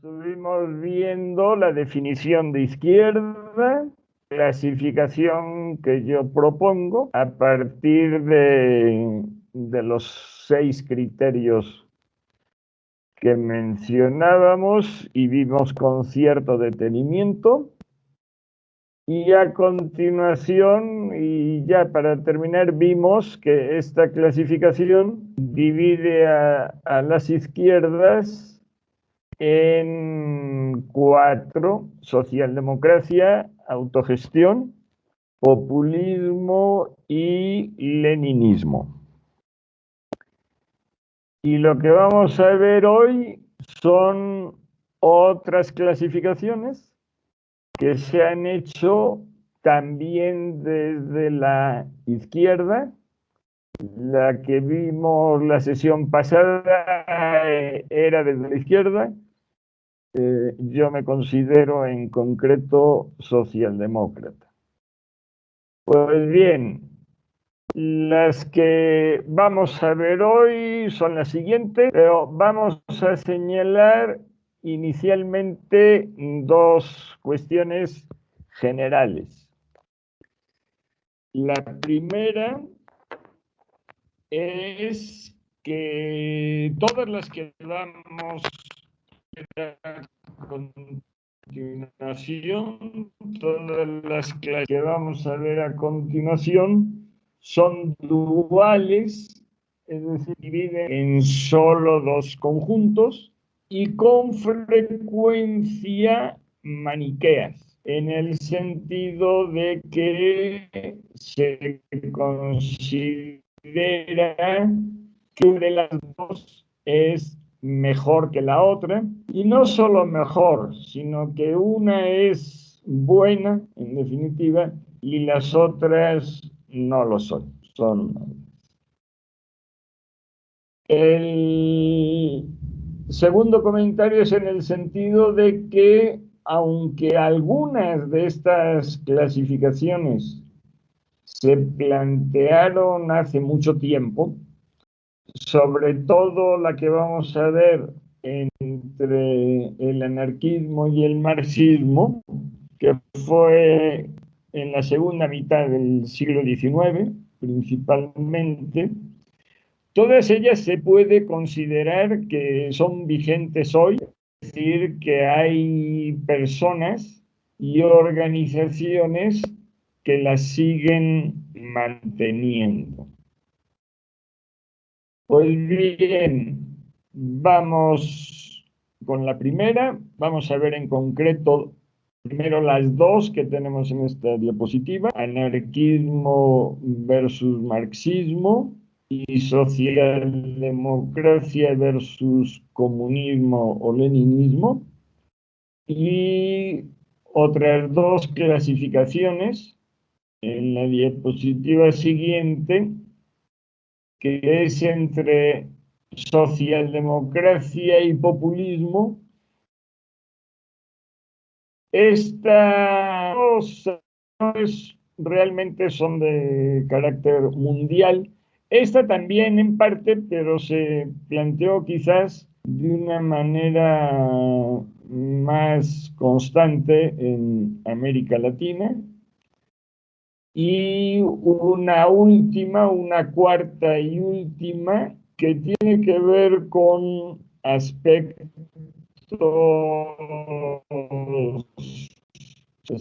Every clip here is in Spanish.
Estuvimos viendo la definición de izquierda, clasificación que yo propongo a partir de los 6 criterios que mencionábamos y vimos con cierto detenimiento. Y a continuación, y ya para terminar, vimos que esta clasificación divide a las izquierdas en 4: socialdemocracia, autogestión, populismo y leninismo. Y lo que vamos a ver hoy son otras clasificaciones que se han hecho también desde la izquierda. La que vimos la sesión pasada era desde la izquierda. Yo me considero en concreto socialdemócrata. Pues bien, las que vamos a ver hoy son las siguientes, pero vamos a señalar inicialmente 2 cuestiones generales. La primera es que todas las que vamos a continuación, todas las clases que vamos a ver a continuación son duales, es decir, dividen en solo 2 conjuntos y con frecuencia maniqueas, en el sentido de que se considera que una de las dos es mejor que la otra, y no solo mejor, sino que una es buena, en definitiva, y las otras no lo son. El segundo comentario es en el sentido de que, aunque algunas de estas clasificaciones se plantearon hace mucho tiempo, sobre todo la que vamos a ver entre el anarquismo y el marxismo, que fue en la segunda mitad del siglo XIX, principalmente, todas ellas se puede considerar que son vigentes hoy, es decir, que hay personas y organizaciones que las siguen manteniendo. Pues bien, vamos con la primera. Vamos a ver en concreto primero las 2 que tenemos en esta diapositiva: anarquismo versus marxismo y socialdemocracia versus comunismo o leninismo. Y otras 2 clasificaciones en la diapositiva siguiente, que es entre socialdemocracia y populismo. Estas dos realmente son de carácter mundial. Esta también en parte, pero se planteó quizás de una manera más constante en América Latina. Y una cuarta y última, que tiene que ver con aspectos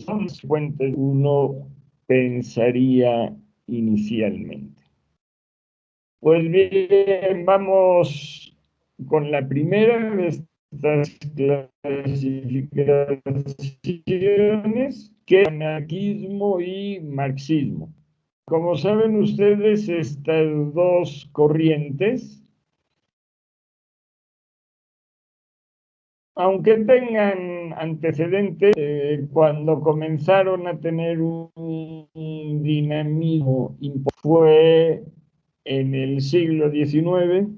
consecuentes uno pensaría inicialmente. Pues bien, vamos con la primera de estas clasificaciones, que es anarquismo y marxismo. Como saben ustedes, estas 2 corrientes, aunque tengan antecedentes, cuando comenzaron a tener un dinamismo, fue en el siglo XIX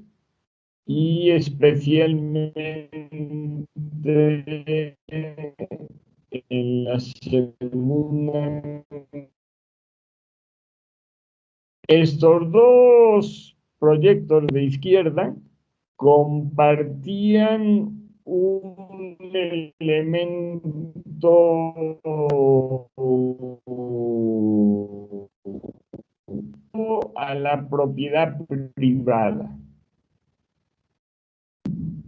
y especialmente en la segunda. Estos 2 proyectos de izquierda compartían un elemento a la propiedad privada.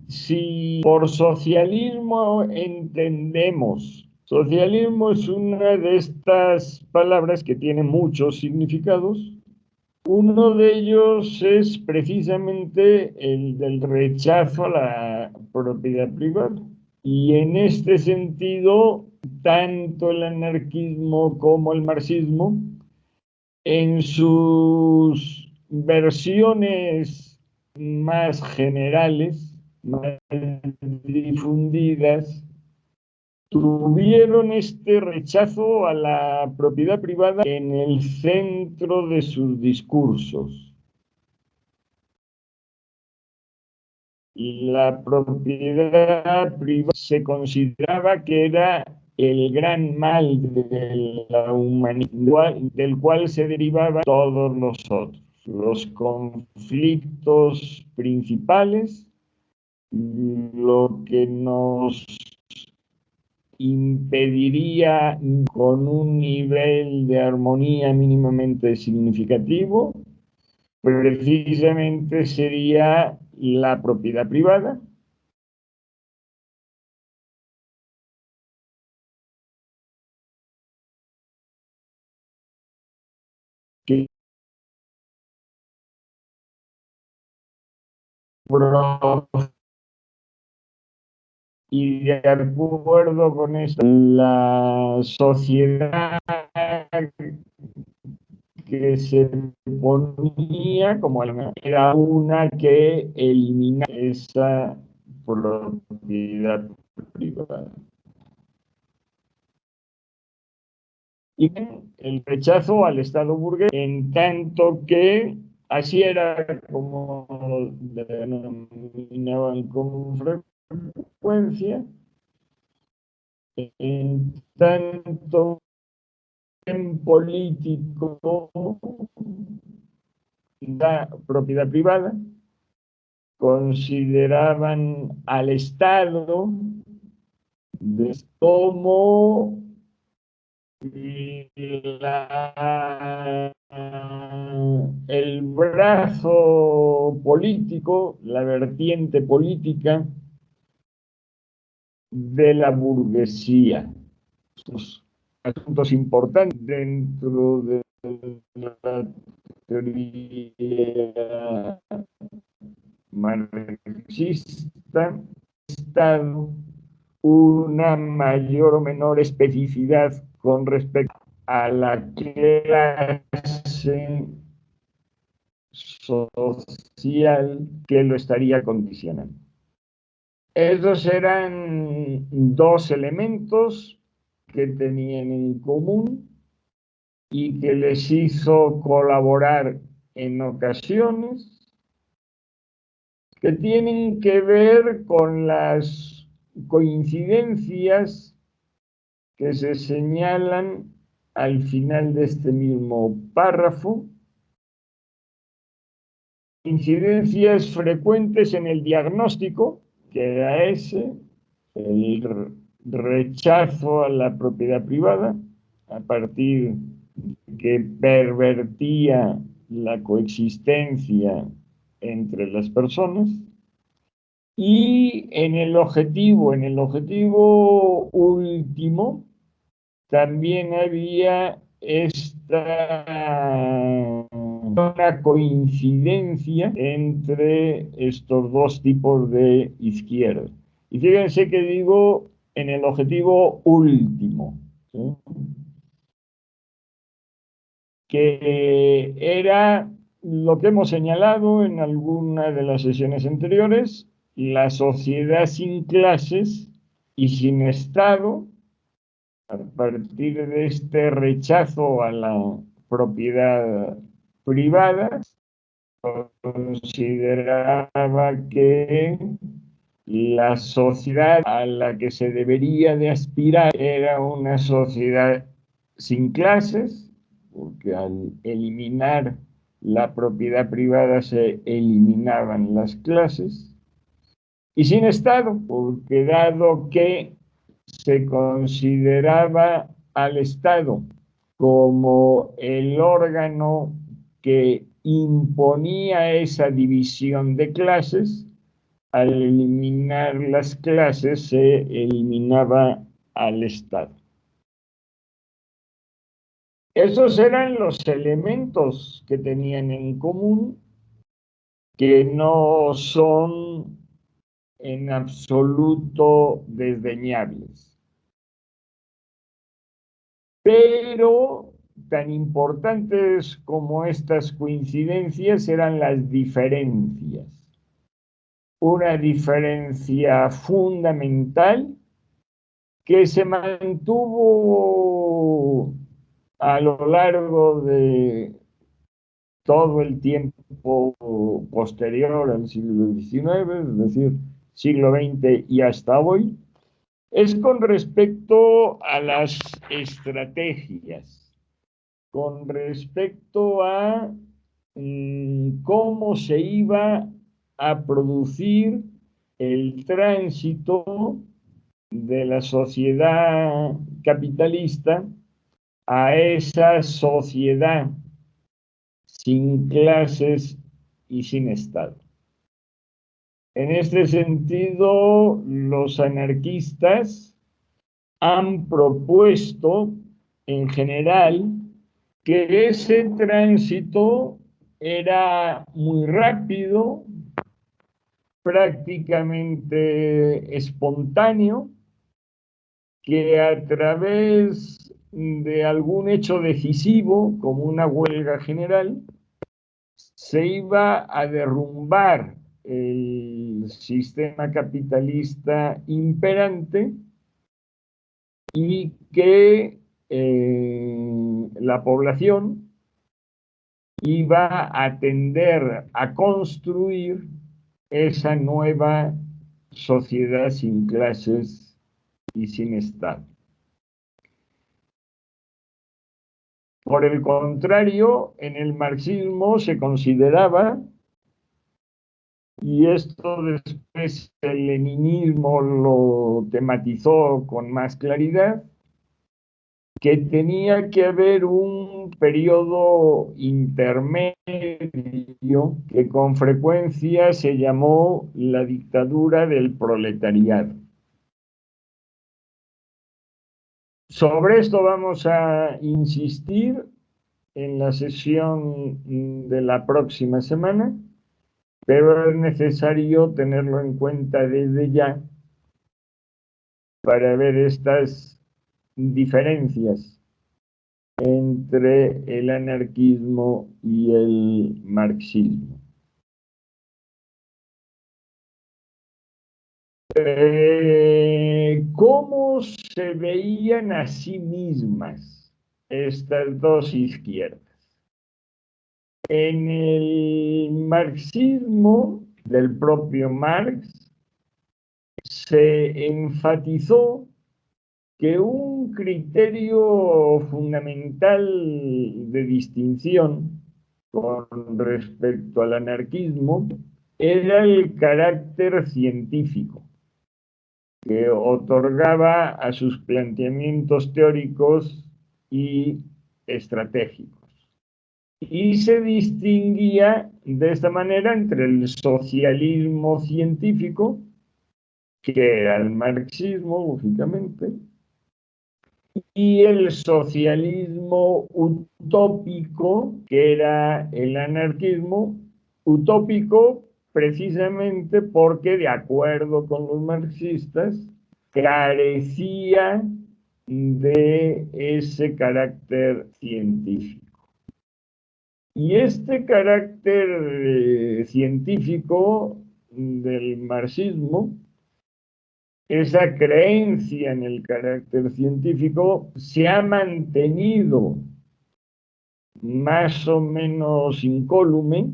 Si por socialismo entendemos, socialismo es una de estas palabras que tiene muchos significados. Uno de ellos es precisamente el del rechazo a la propiedad privada. Y en este sentido, tanto el anarquismo como el marxismo, en sus versiones más generales, más difundidas, tuvieron este rechazo a la propiedad privada en el centro de sus discursos. La propiedad privada se consideraba que era el gran mal de la humanidad, del cual se derivaban todos los otros. Los conflictos principales, lo que nos impediría con un nivel de armonía mínimamente significativo, precisamente sería la propiedad privada. Que y de acuerdo con esto, la sociedad que se ponía como era una que elimina esa propiedad privada. Y el rechazo al Estado burgués, en tanto que así era como denominaban con frecuencia, en tanto en político la propiedad privada, consideraban al Estado como el brazo político, la vertiente política de la burguesía. Estos asuntos importantes dentro de la teoría marxista, Estado una mayor o menor especificidad con respecto a la clase social que lo estaría condicionando. Esos eran dos elementos que tenían en común y que les hizo colaborar en ocasiones, que tienen que ver con las coincidencias que se señalan al final de este mismo párrafo, incidencias frecuentes en el diagnóstico, que era ese, el rechazo a la propiedad privada, a partir que pervertía la coexistencia entre las personas, y en el objetivo último, también había una coincidencia entre estos dos tipos de izquierda. Y fíjense que digo en el objetivo último, ¿sí? Que era lo que hemos señalado en alguna de las sesiones anteriores, la sociedad sin clases y sin Estado, a partir de este rechazo a la propiedad privada, consideraba que la sociedad a la que se debería de aspirar era una sociedad sin clases, porque al eliminar la propiedad privada se eliminaban las clases, y sin Estado, porque dado que se consideraba al Estado como el órgano que imponía esa división de clases, al eliminar las clases se eliminaba al Estado. Esos eran los elementos que tenían en común, que no son en absoluto desdeñables. Pero tan importantes como estas coincidencias eran las diferencias. Una diferencia fundamental que se mantuvo a lo largo de todo el tiempo posterior al siglo XIX, es decir, siglo XX y hasta hoy, es con respecto a las estrategias, con respecto a cómo se iba a producir el tránsito de la sociedad capitalista a esa sociedad sin clases y sin Estado. En este sentido, los anarquistas han propuesto en general que ese tránsito era muy rápido, prácticamente espontáneo, que a través de algún hecho decisivo, como una huelga general, se iba a derrumbar el sistema capitalista imperante y que la población iba a tender a construir esa nueva sociedad sin clases y sin Estado. Por el contrario, en el marxismo se consideraba, y esto después el leninismo lo tematizó con más claridad, que tenía que haber un periodo intermedio que con frecuencia se llamó la dictadura del proletariado. Sobre esto vamos a insistir en la sesión de la próxima semana, pero es necesario tenerlo en cuenta desde ya para ver estas diferencias entre el anarquismo y el marxismo. ¿Cómo se veían a sí mismas estas dos izquierdas? En el marxismo del propio Marx se enfatizó que un criterio fundamental de distinción con respecto al anarquismo era el carácter científico que otorgaba a sus planteamientos teóricos y estratégicos. Y se distinguía de esta manera entre el socialismo científico, que era el marxismo, lógicamente, y el socialismo utópico, que era el anarquismo, utópico precisamente porque, de acuerdo con los marxistas, carecía de ese carácter científico. Y este carácter científico del marxismo, esa creencia en el carácter científico, se ha mantenido más o menos incólume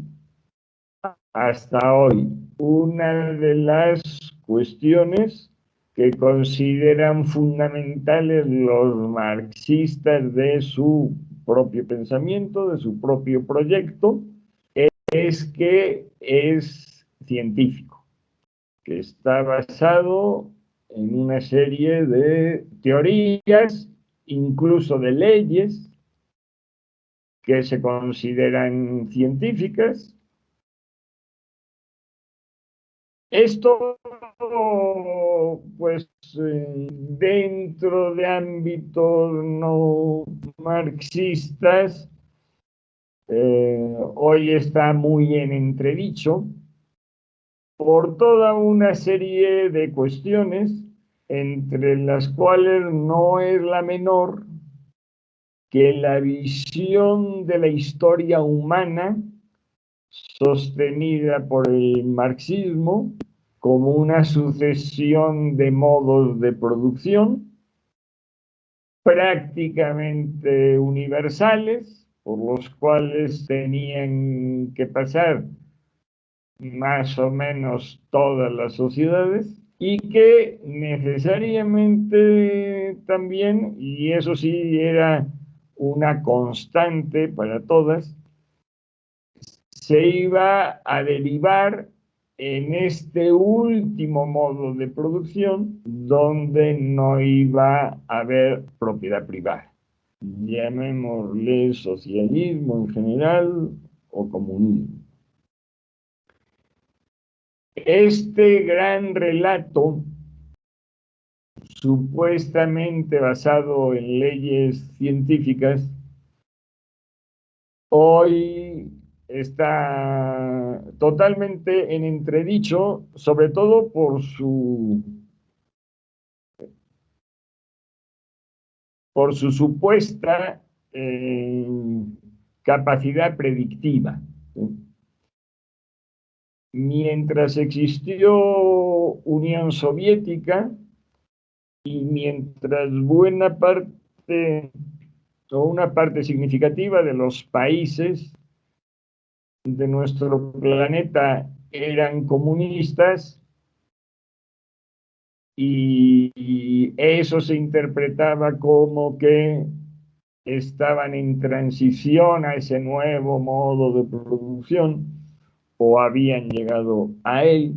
hasta hoy. Una de las cuestiones que consideran fundamentales los marxistas de su propio pensamiento, de su propio proyecto, es que es científico, que está basado en una serie de teorías, incluso de leyes, que se consideran científicas. Esto, pues, dentro de ámbitos no marxistas, hoy está muy en entredicho por toda una serie de cuestiones, entre las cuales no es la menor que la visión de la historia humana sostenida por el marxismo como una sucesión de modos de producción prácticamente universales, por los cuales tenían que pasar más o menos todas las sociedades, y que necesariamente también, y eso sí era una constante para todas, se iba a derivar en este último modo de producción donde no iba a haber propiedad privada. Llamémosle socialismo en general o comunismo. Este gran relato, supuestamente basado en leyes científicas, hoy está totalmente en entredicho, sobre todo por su supuesta capacidad predictiva. Mientras existió Unión Soviética y mientras buena parte o una parte significativa de los países de nuestro planeta eran comunistas, y eso se interpretaba como que estaban en transición a ese nuevo modo de producción o habían llegado a él,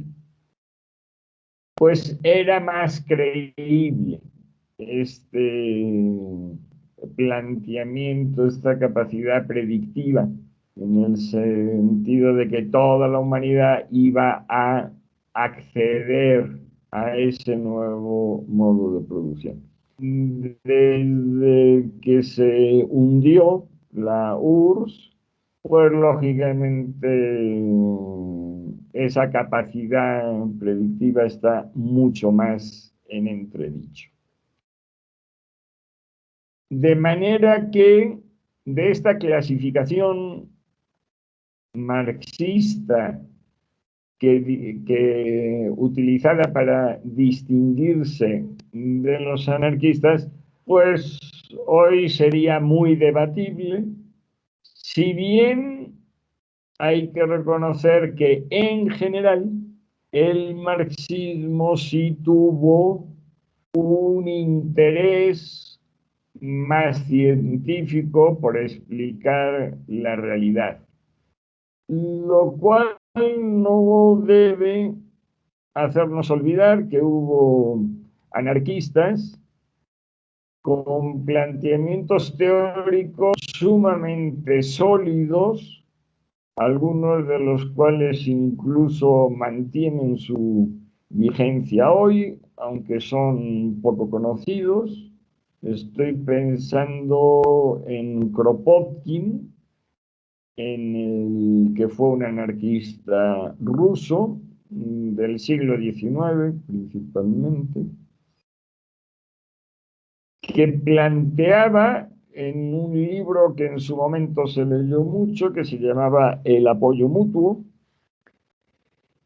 pues era más creíble este planteamiento, esta capacidad predictiva, en el sentido de que toda la humanidad iba a acceder a ese nuevo modo de producción. Desde que se hundió la URSS, pues lógicamente esa capacidad predictiva está mucho más en entredicho. De manera que de esta clasificación marxista que utilizada para distinguirse de los anarquistas, pues hoy sería muy debatible, si bien hay que reconocer que en general el marxismo sí tuvo un interés más científico por explicar la realidad, lo cual no debe hacernos olvidar que hubo anarquistas con planteamientos teóricos sumamente sólidos, algunos de los cuales incluso mantienen su vigencia hoy, aunque son poco conocidos. Estoy pensando en Kropotkin, que fue un anarquista ruso del siglo XIX principalmente, que planteaba en un libro que en su momento se leyó mucho, que se llamaba El apoyo mutuo,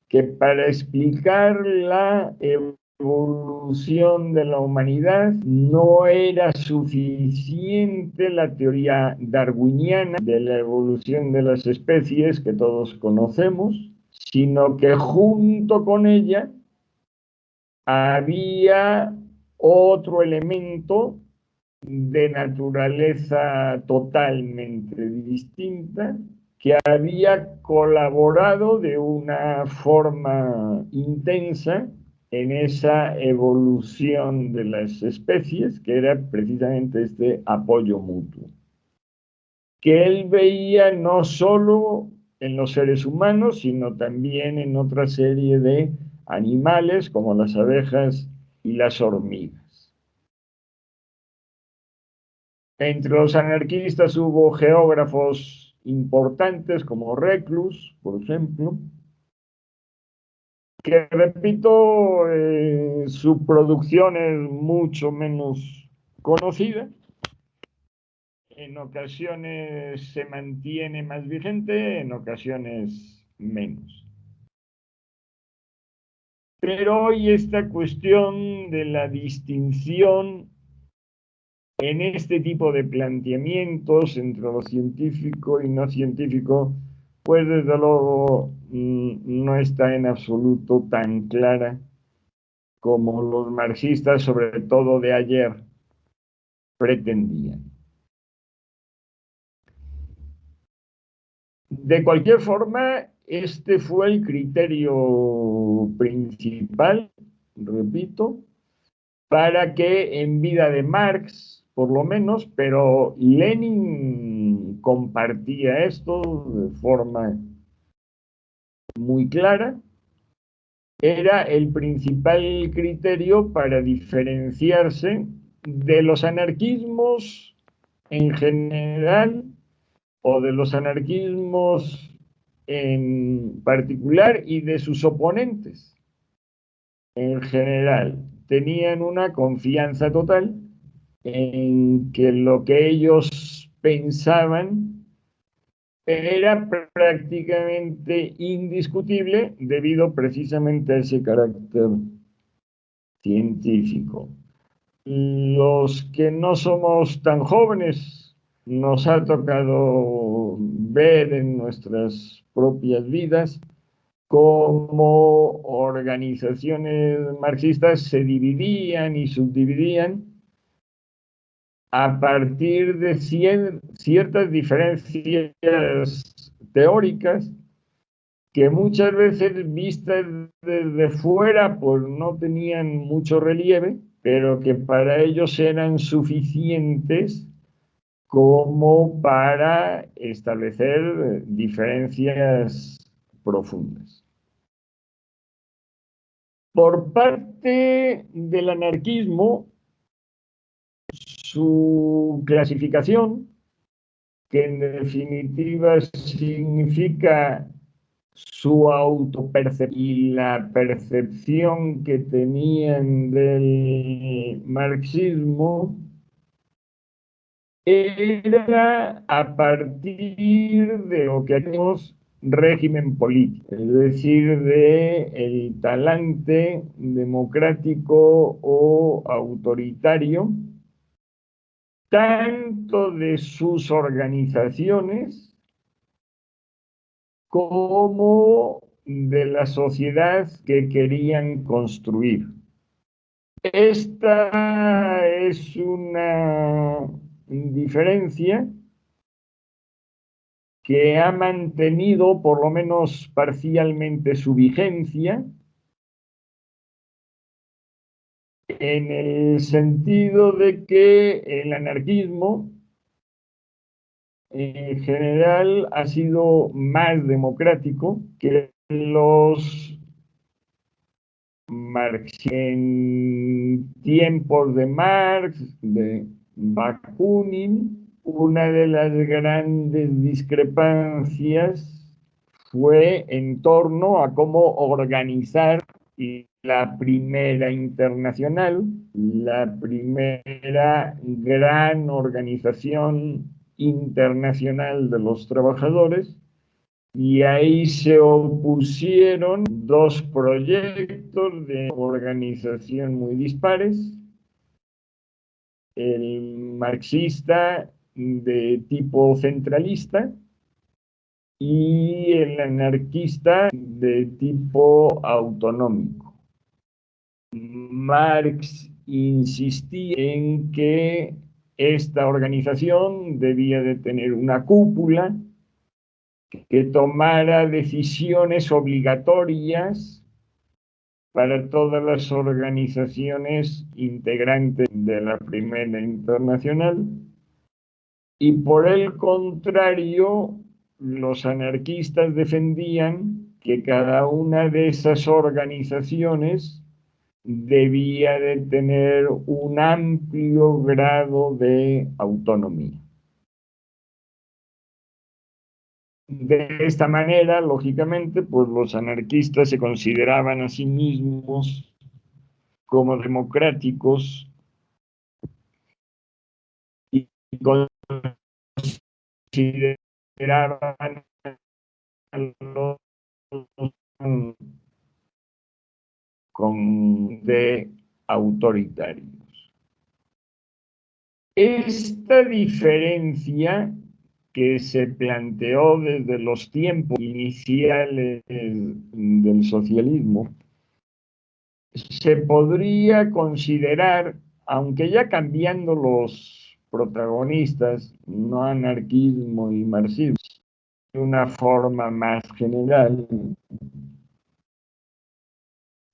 que para explicar la evolución de la humanidad no era suficiente la teoría darwiniana de la evolución de las especies que todos conocemos, sino que junto con ella había otro elemento de naturaleza totalmente distinta, que había colaborado de una forma intensa en esa evolución de las especies, que era precisamente este apoyo mutuo, que él veía no solo en los seres humanos, sino también en otra serie de animales como las abejas y las hormigas. Entre los anarquistas hubo geógrafos importantes como Reclus, por ejemplo, que repito, su producción es mucho menos conocida. En ocasiones se mantiene más vigente, en ocasiones menos. Pero hoy esta cuestión de la distinción en este tipo de planteamientos entre lo científico y no científico, pues desde luego no está en absoluto tan clara como los marxistas, sobre todo de ayer, pretendían. De cualquier forma, este fue el criterio principal, repito, para que en vida de Marx, por lo menos, pero Lenin compartía esto de forma muy clara, era el principal criterio para diferenciarse de los anarquismos en general o de los anarquismos en particular y de sus oponentes en general. Tenían una confianza total en que lo que ellos pensaban era prácticamente indiscutible debido precisamente a ese carácter científico. Los que no somos tan jóvenes, nos ha tocado ver en nuestras propias vidas cómo organizaciones marxistas se dividían y subdividían a partir de ciertas diferencias teóricas que muchas veces vistas desde fuera pues no tenían mucho relieve, pero que para ellos eran suficientes como para establecer diferencias profundas. Por parte del anarquismo, su clasificación, que en definitiva significa su autopercepción y la percepción que tenían del marxismo, era a partir de lo que hacemos régimen político, es decir, de el talante democrático o autoritario, tanto de sus organizaciones como de la sociedad que querían construir. Esta es una diferencia que ha mantenido por lo menos parcialmente su vigencia en el sentido de que el anarquismo en general ha sido más democrático que los Marx en tiempos de Marx, de Bakunin. Una de las grandes discrepancias fue en torno a cómo organizar la primera internacional, la primera gran organización internacional de los trabajadores, y ahí se opusieron dos proyectos de organización muy dispares, el marxista de tipo centralista y el anarquista de tipo autonómico. Marx insistía en que esta organización debía de tener una cúpula que tomara decisiones obligatorias para todas las organizaciones integrantes de la Primera Internacional, y por el contrario, los anarquistas defendían que cada una de esas organizaciones debía de tener un amplio grado de autonomía. De esta manera, lógicamente, pues los anarquistas se consideraban a sí mismos como democráticos y consideraban a los de autoritarios. Esta diferencia que se planteó desde los tiempos iniciales del socialismo se podría considerar, aunque ya cambiando los protagonistas, no anarquismo y marxismo, de una forma más general,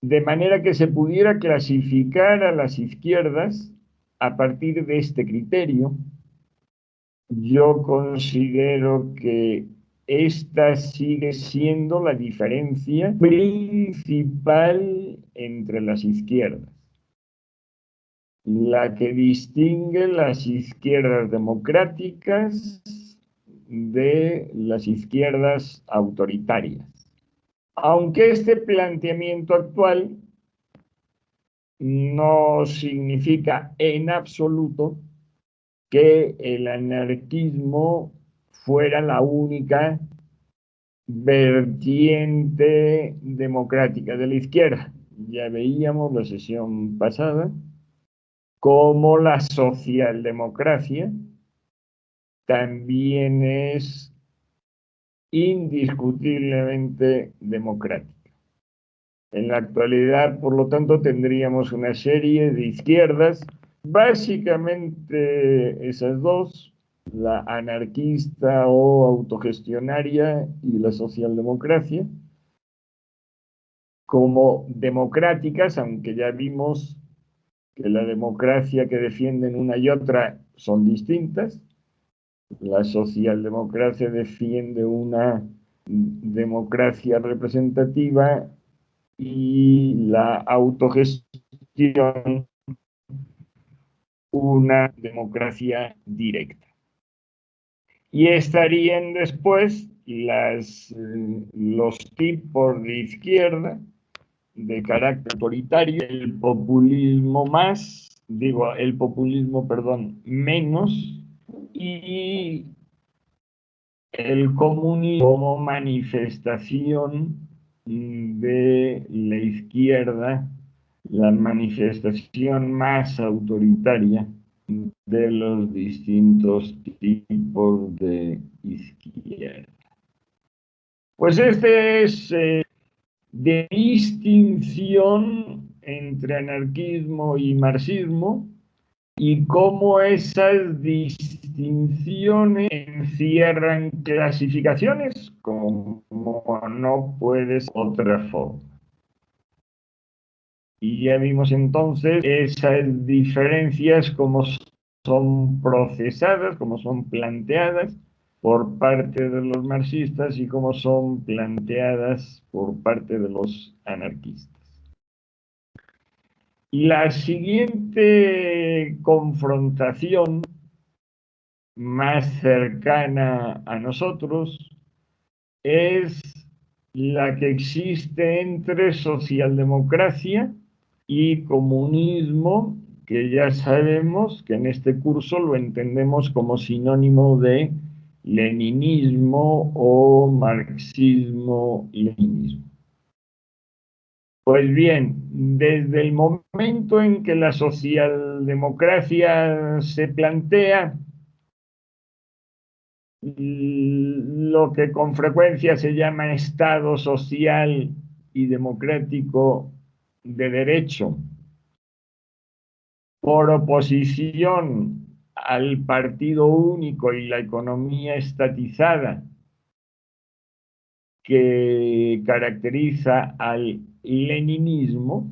de manera que se pudiera clasificar a las izquierdas a partir de este criterio. Yo considero que esta sigue siendo la diferencia principal entre las izquierdas, la que distingue las izquierdas democráticas de las izquierdas autoritarias. Aunque este planteamiento actual no significa en absoluto que el anarquismo fuera la única vertiente democrática de la izquierda. Ya veíamos la sesión pasada cómo la socialdemocracia también es indiscutiblemente democrática. En la actualidad, por lo tanto, tendríamos una serie de izquierdas, básicamente esas dos, la anarquista o autogestionaria y la socialdemocracia, como democráticas, aunque ya vimos que la democracia que defienden una y otra son distintas. La socialdemocracia defiende una democracia representativa y la autogestión una democracia directa. Y estarían después los tipos de izquierda de carácter autoritario, el populismo menos, y el comunismo como manifestación de la izquierda, la manifestación más autoritaria de los distintos tipos de izquierda. Pues este es de distinción entre anarquismo y marxismo, y cómo esas distinciones encierran clasificaciones como no puede ser otra forma. Y ya vimos entonces esas diferencias como son procesadas, como son planteadas por parte de los marxistas y cómo son planteadas por parte de los anarquistas. La siguiente confrontación más cercana a nosotros es la que existe entre socialdemocracia y comunismo, que ya sabemos que en este curso lo entendemos como sinónimo de leninismo o marxismo-leninismo. Pues bien, desde el momento en que la socialdemocracia se plantea, lo que con frecuencia se llama Estado social y democrático de derecho, por oposición al partido único y la economía estatizada, que caracteriza al leninismo,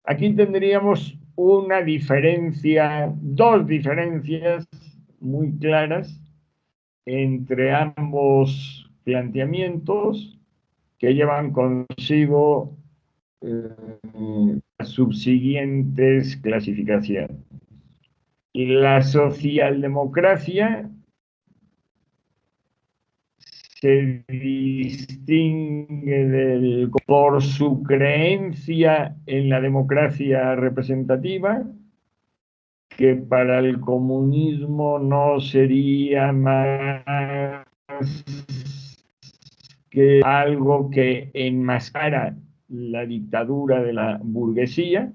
aquí tendríamos una diferencia, dos diferencias muy claras entre ambos planteamientos que llevan consigo las subsiguientes clasificaciones. La socialdemocracia se distingue por su creencia en la democracia representativa, que para el comunismo no sería más que algo que enmascara la dictadura de la burguesía,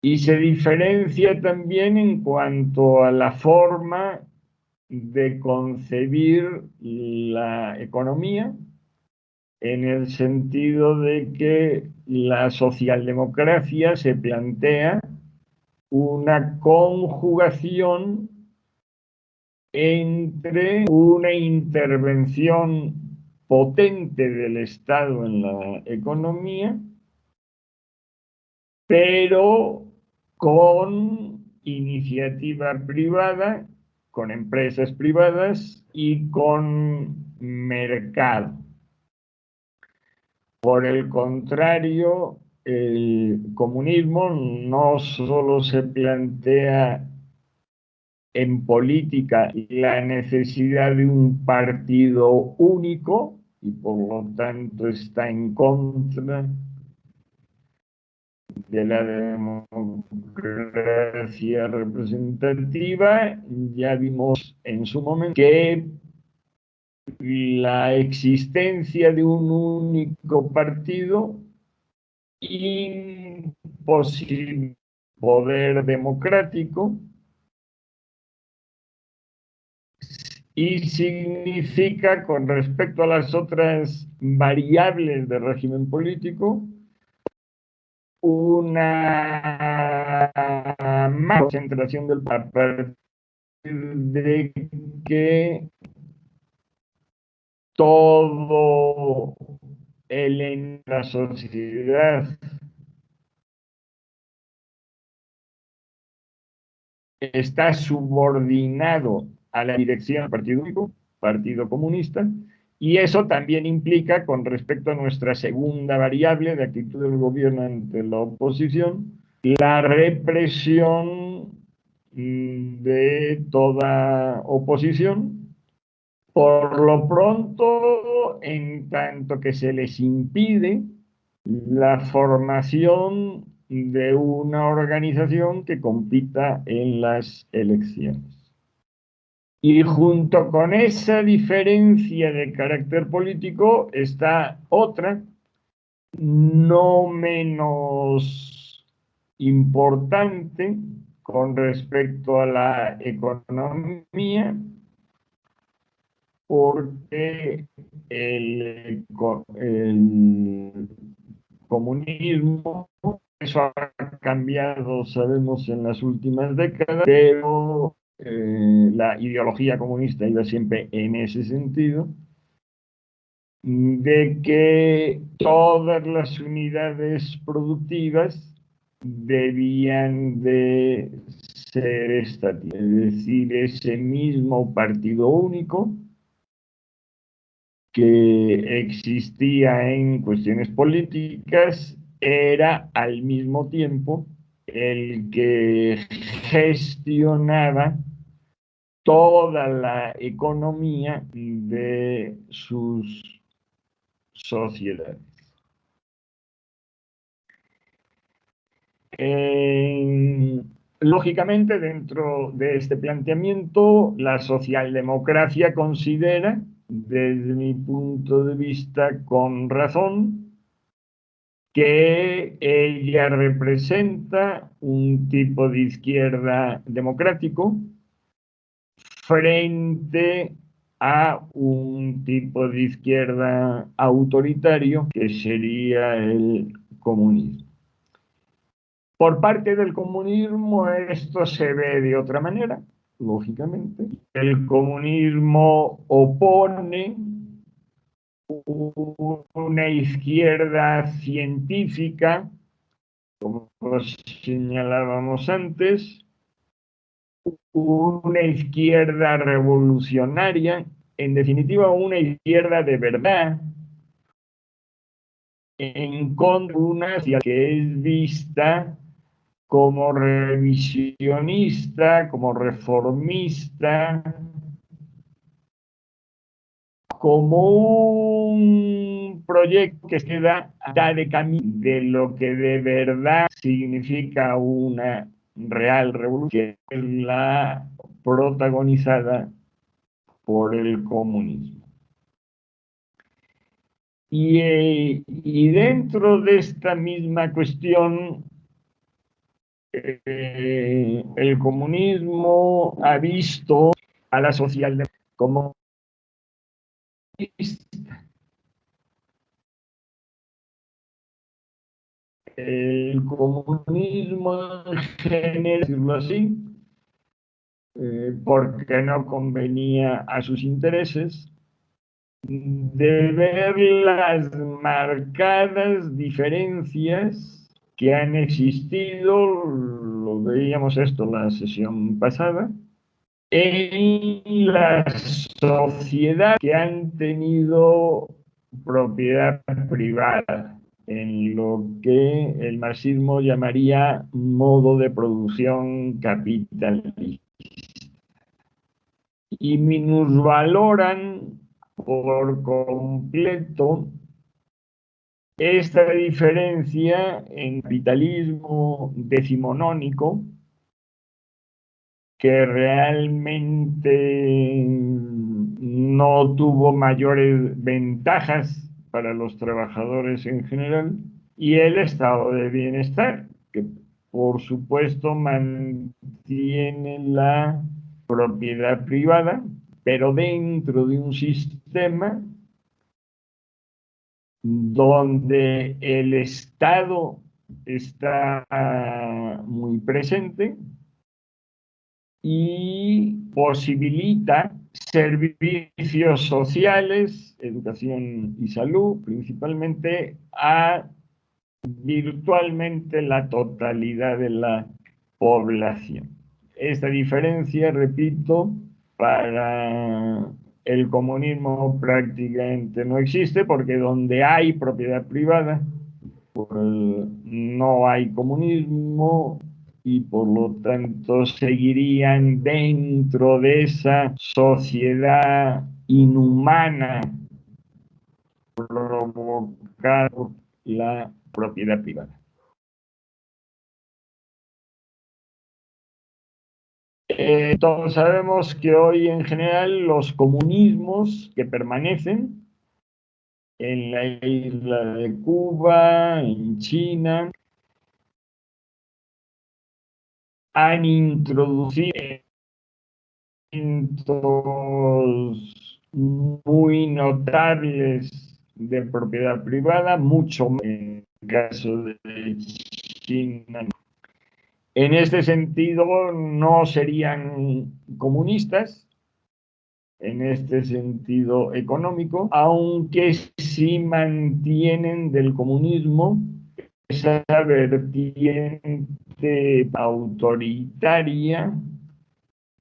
y se diferencia también en cuanto a la forma de concebir la economía, en el sentido de que la socialdemocracia se plantea una conjugación entre una intervención potente del Estado en la economía, pero con iniciativa privada, con empresas privadas y con mercado. Por el contrario, el comunismo no solo se plantea en política la necesidad de un partido único y por lo tanto está en contra de la democracia representativa. Ya vimos en su momento que la existencia de un único partido imposible poder democrático y significa, con respecto a las otras variables del régimen político, una más concentración del papel de que todo en la sociedad está subordinado a la dirección del Partido Único, Partido Comunista, y eso también implica, con respecto a nuestra segunda variable de actitud del gobierno ante la oposición, la represión de toda oposición. Por lo pronto, en tanto que se les impide la formación de una organización que compita en las elecciones. Y junto con esa diferencia de carácter político está otra, no menos importante con respecto a la economía, porque el comunismo, eso ha cambiado, sabemos, en las últimas décadas, pero la ideología comunista iba siempre en ese sentido, de que todas las unidades productivas debían de ser estatales, es decir, ese mismo partido único que existía en cuestiones políticas era al mismo tiempo el que gestionaba toda la economía de sus sociedades. Lógicamente, dentro de este planteamiento, la socialdemocracia considera, desde mi punto de vista, con razón, que ella representa un tipo de izquierda democrático frente a un tipo de izquierda autoritario que sería el comunismo. Por parte del comunismo esto se ve de otra manera, lógicamente. El comunismo opone una izquierda científica, como señalábamos antes, una izquierda revolucionaria, en definitiva una izquierda de verdad, en contra de una que es vista como revisionista, como reformista, como un proyecto que se da de camino de lo que de verdad significa una real revolución, que es la protagonizada por el comunismo. Y dentro de esta misma cuestión, el comunismo ha visto a la socialdemocracia como el comunismo en general, decirlo así, porque no convenía a sus intereses, de ver las marcadas diferencias que han existido, lo veíamos esto en la sesión pasada, en la sociedad que han tenido propiedad privada, en lo que el marxismo llamaría modo de producción capitalista. Y minusvaloran por completo esta diferencia en capitalismo decimonónico, que realmente no tuvo mayores ventajas para los trabajadores en general, y el estado de bienestar, que por supuesto mantiene la propiedad privada, pero dentro de un sistema donde el Estado está muy presente y posibilita servicios sociales, educación y salud, principalmente a virtualmente la totalidad de la población. Esta diferencia, repito, para el comunismo prácticamente no existe, porque donde hay propiedad privada, pues no hay comunismo, y por lo tanto seguirían dentro de esa sociedad inhumana provocada por la propiedad privada. Todos sabemos que hoy en general los comunismos que permanecen en la isla de Cuba, en China, han introducido muy notables de propiedad privada, mucho más en el caso de China. En este sentido, no serían comunistas, en este sentido económico, aunque sí mantienen del comunismo esa vertiente autoritaria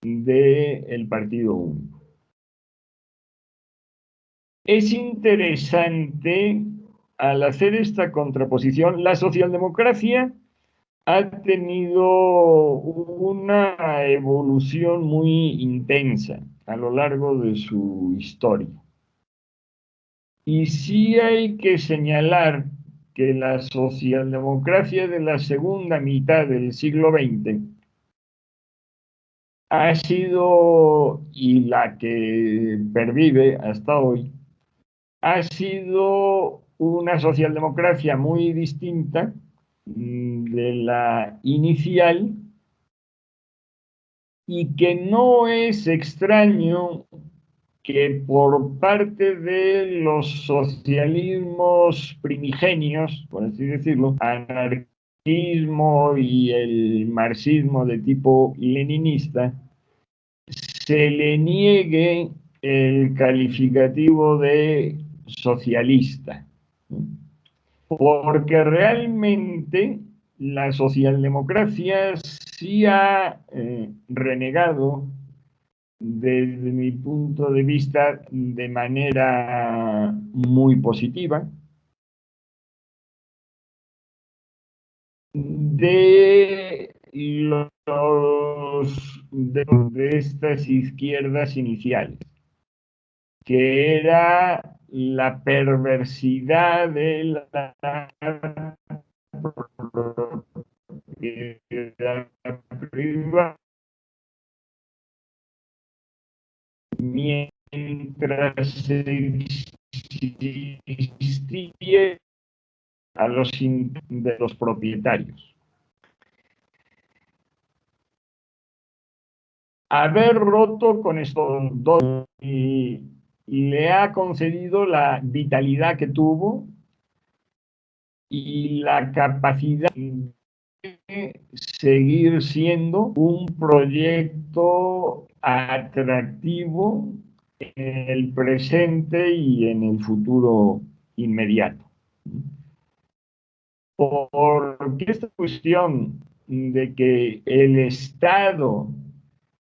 del Partido Único. Es interesante, al hacer esta contraposición, la socialdemocracia ha tenido una evolución muy intensa a lo largo de su historia. Y sí hay que señalar que la socialdemocracia de la segunda mitad del siglo XX ha sido, y la que pervive hasta hoy, ha sido una socialdemocracia muy distinta de la inicial, y que no es extraño que por parte de los socialismos primigenios, por así decirlo, anarquismo y el marxismo de tipo leninista, se le niegue el calificativo de socialista, porque realmente la socialdemocracia sí ha renegado, desde mi punto de vista, de manera muy positiva, de estas izquierdas iniciales, que era la perversidad de la propiedad privada, mientras existía a los de los propietarios. Haber roto con estos dos y le ha concedido la vitalidad que tuvo y la capacidad de seguir siendo un proyecto atractivo en el presente y en el futuro inmediato. Porque esta cuestión de que el Estado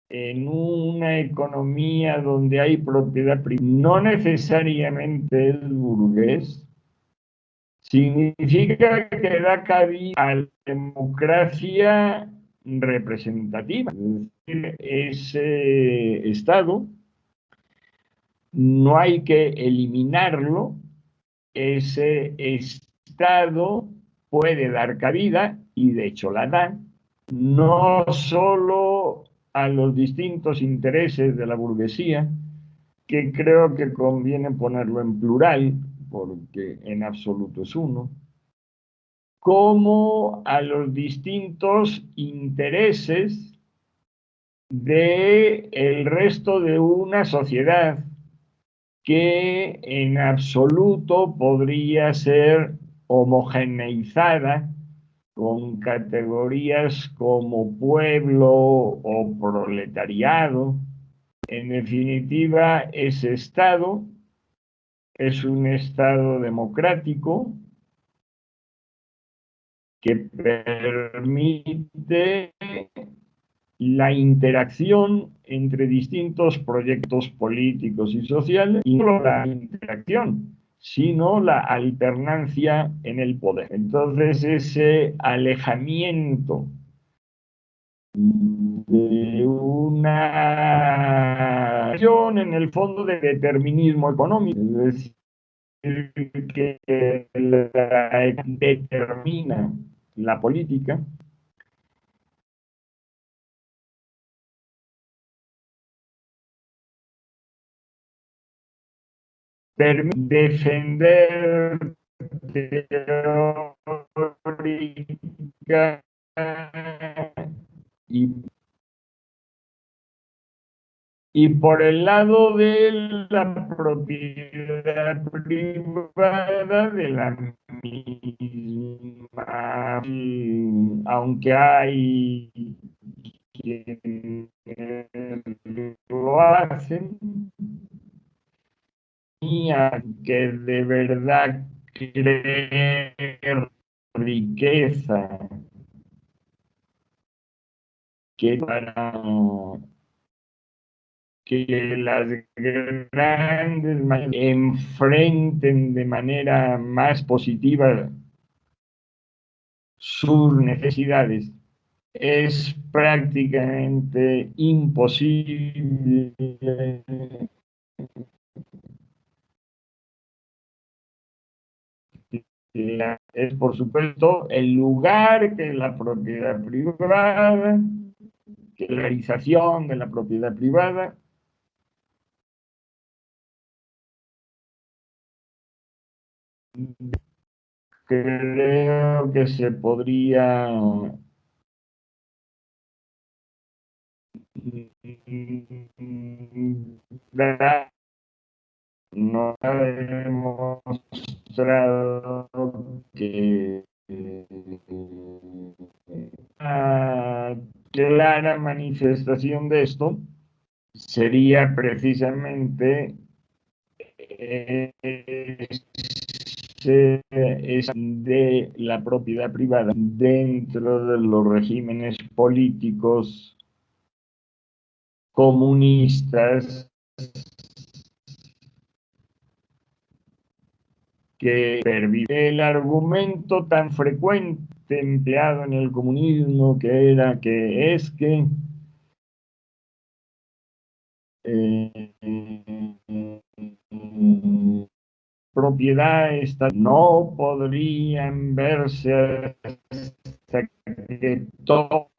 en una economía donde hay propiedad privada no necesariamente es burgués, significa que da cabida a la democracia representativa. Es decir, ese Estado no hay que eliminarlo, ese Estado puede dar cabida, y de hecho la da, no solo a los distintos intereses de la burguesía, que creo que conviene ponerlo en plural, porque en absoluto es uno, como a los distintos intereses de el resto de una sociedad que en absoluto podría ser homogeneizada con categorías como pueblo o proletariado. En definitiva, ese Estado es un Estado democrático que permite la interacción entre distintos proyectos políticos y sociales, y no la interacción, sino la alternancia en el poder. Entonces, ese alejamiento de una acción en el fondo de determinismo económico, es decir, que determina la política, defender teórica y, y por el lado de la propiedad privada de la misma, aunque hay quienes lo hacen, que de verdad creer riqueza, que para que las grandes enfrenten de manera más positiva sus necesidades, es prácticamente imposible. Es, por supuesto, el lugar que la propiedad privada, que la realización de la propiedad privada creo que se podría dar, no ha demostrado que una clara manifestación de esto sería precisamente es de la propiedad privada dentro de los regímenes políticos comunistas que pervive. El argumento tan frecuente empleado en el comunismo que es que propiedad esta no podrían verse hasta que todo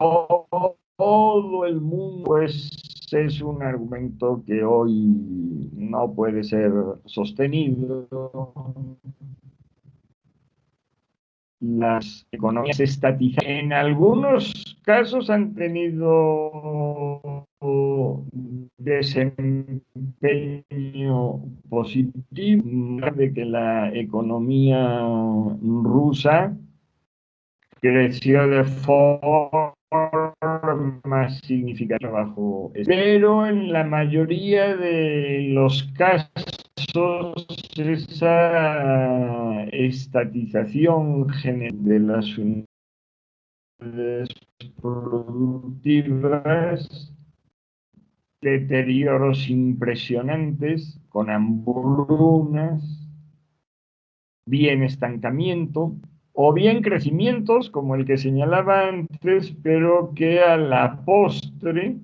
el mundo, pues es un argumento que hoy no puede ser sostenido. Las economías estatizadas en algunos casos han tenido desempeño positivo, de que la economía rusa creció de forma significativa bajo, pero en la mayoría de los casos esa estatización general de las unidades productivas, deterioros impresionantes con hambrunas, bien estancamiento o bien crecimientos como el que señalaba antes, pero que a la postre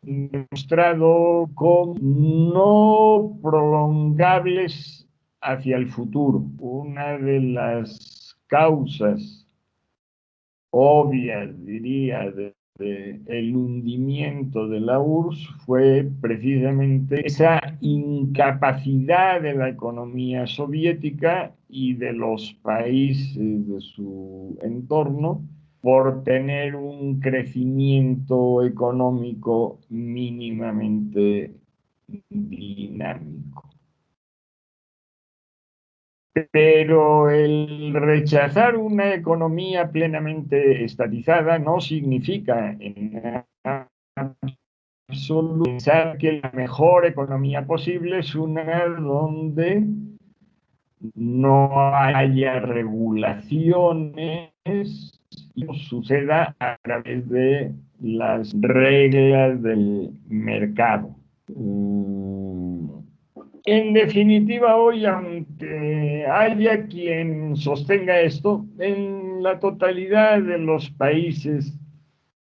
demostrado como no prolongables hacia el futuro. Una de las causas obvias, diría, el hundimiento de la URSS fue precisamente esa incapacidad de la economía soviética y de los países de su entorno por tener un crecimiento económico mínimamente dinámico. Pero el rechazar una economía plenamente estatizada no significa en absoluto pensar que la mejor economía posible es una donde no haya regulaciones y suceda a través de las reglas del mercado. En definitiva, hoy, aunque haya quien sostenga esto, en la totalidad de los países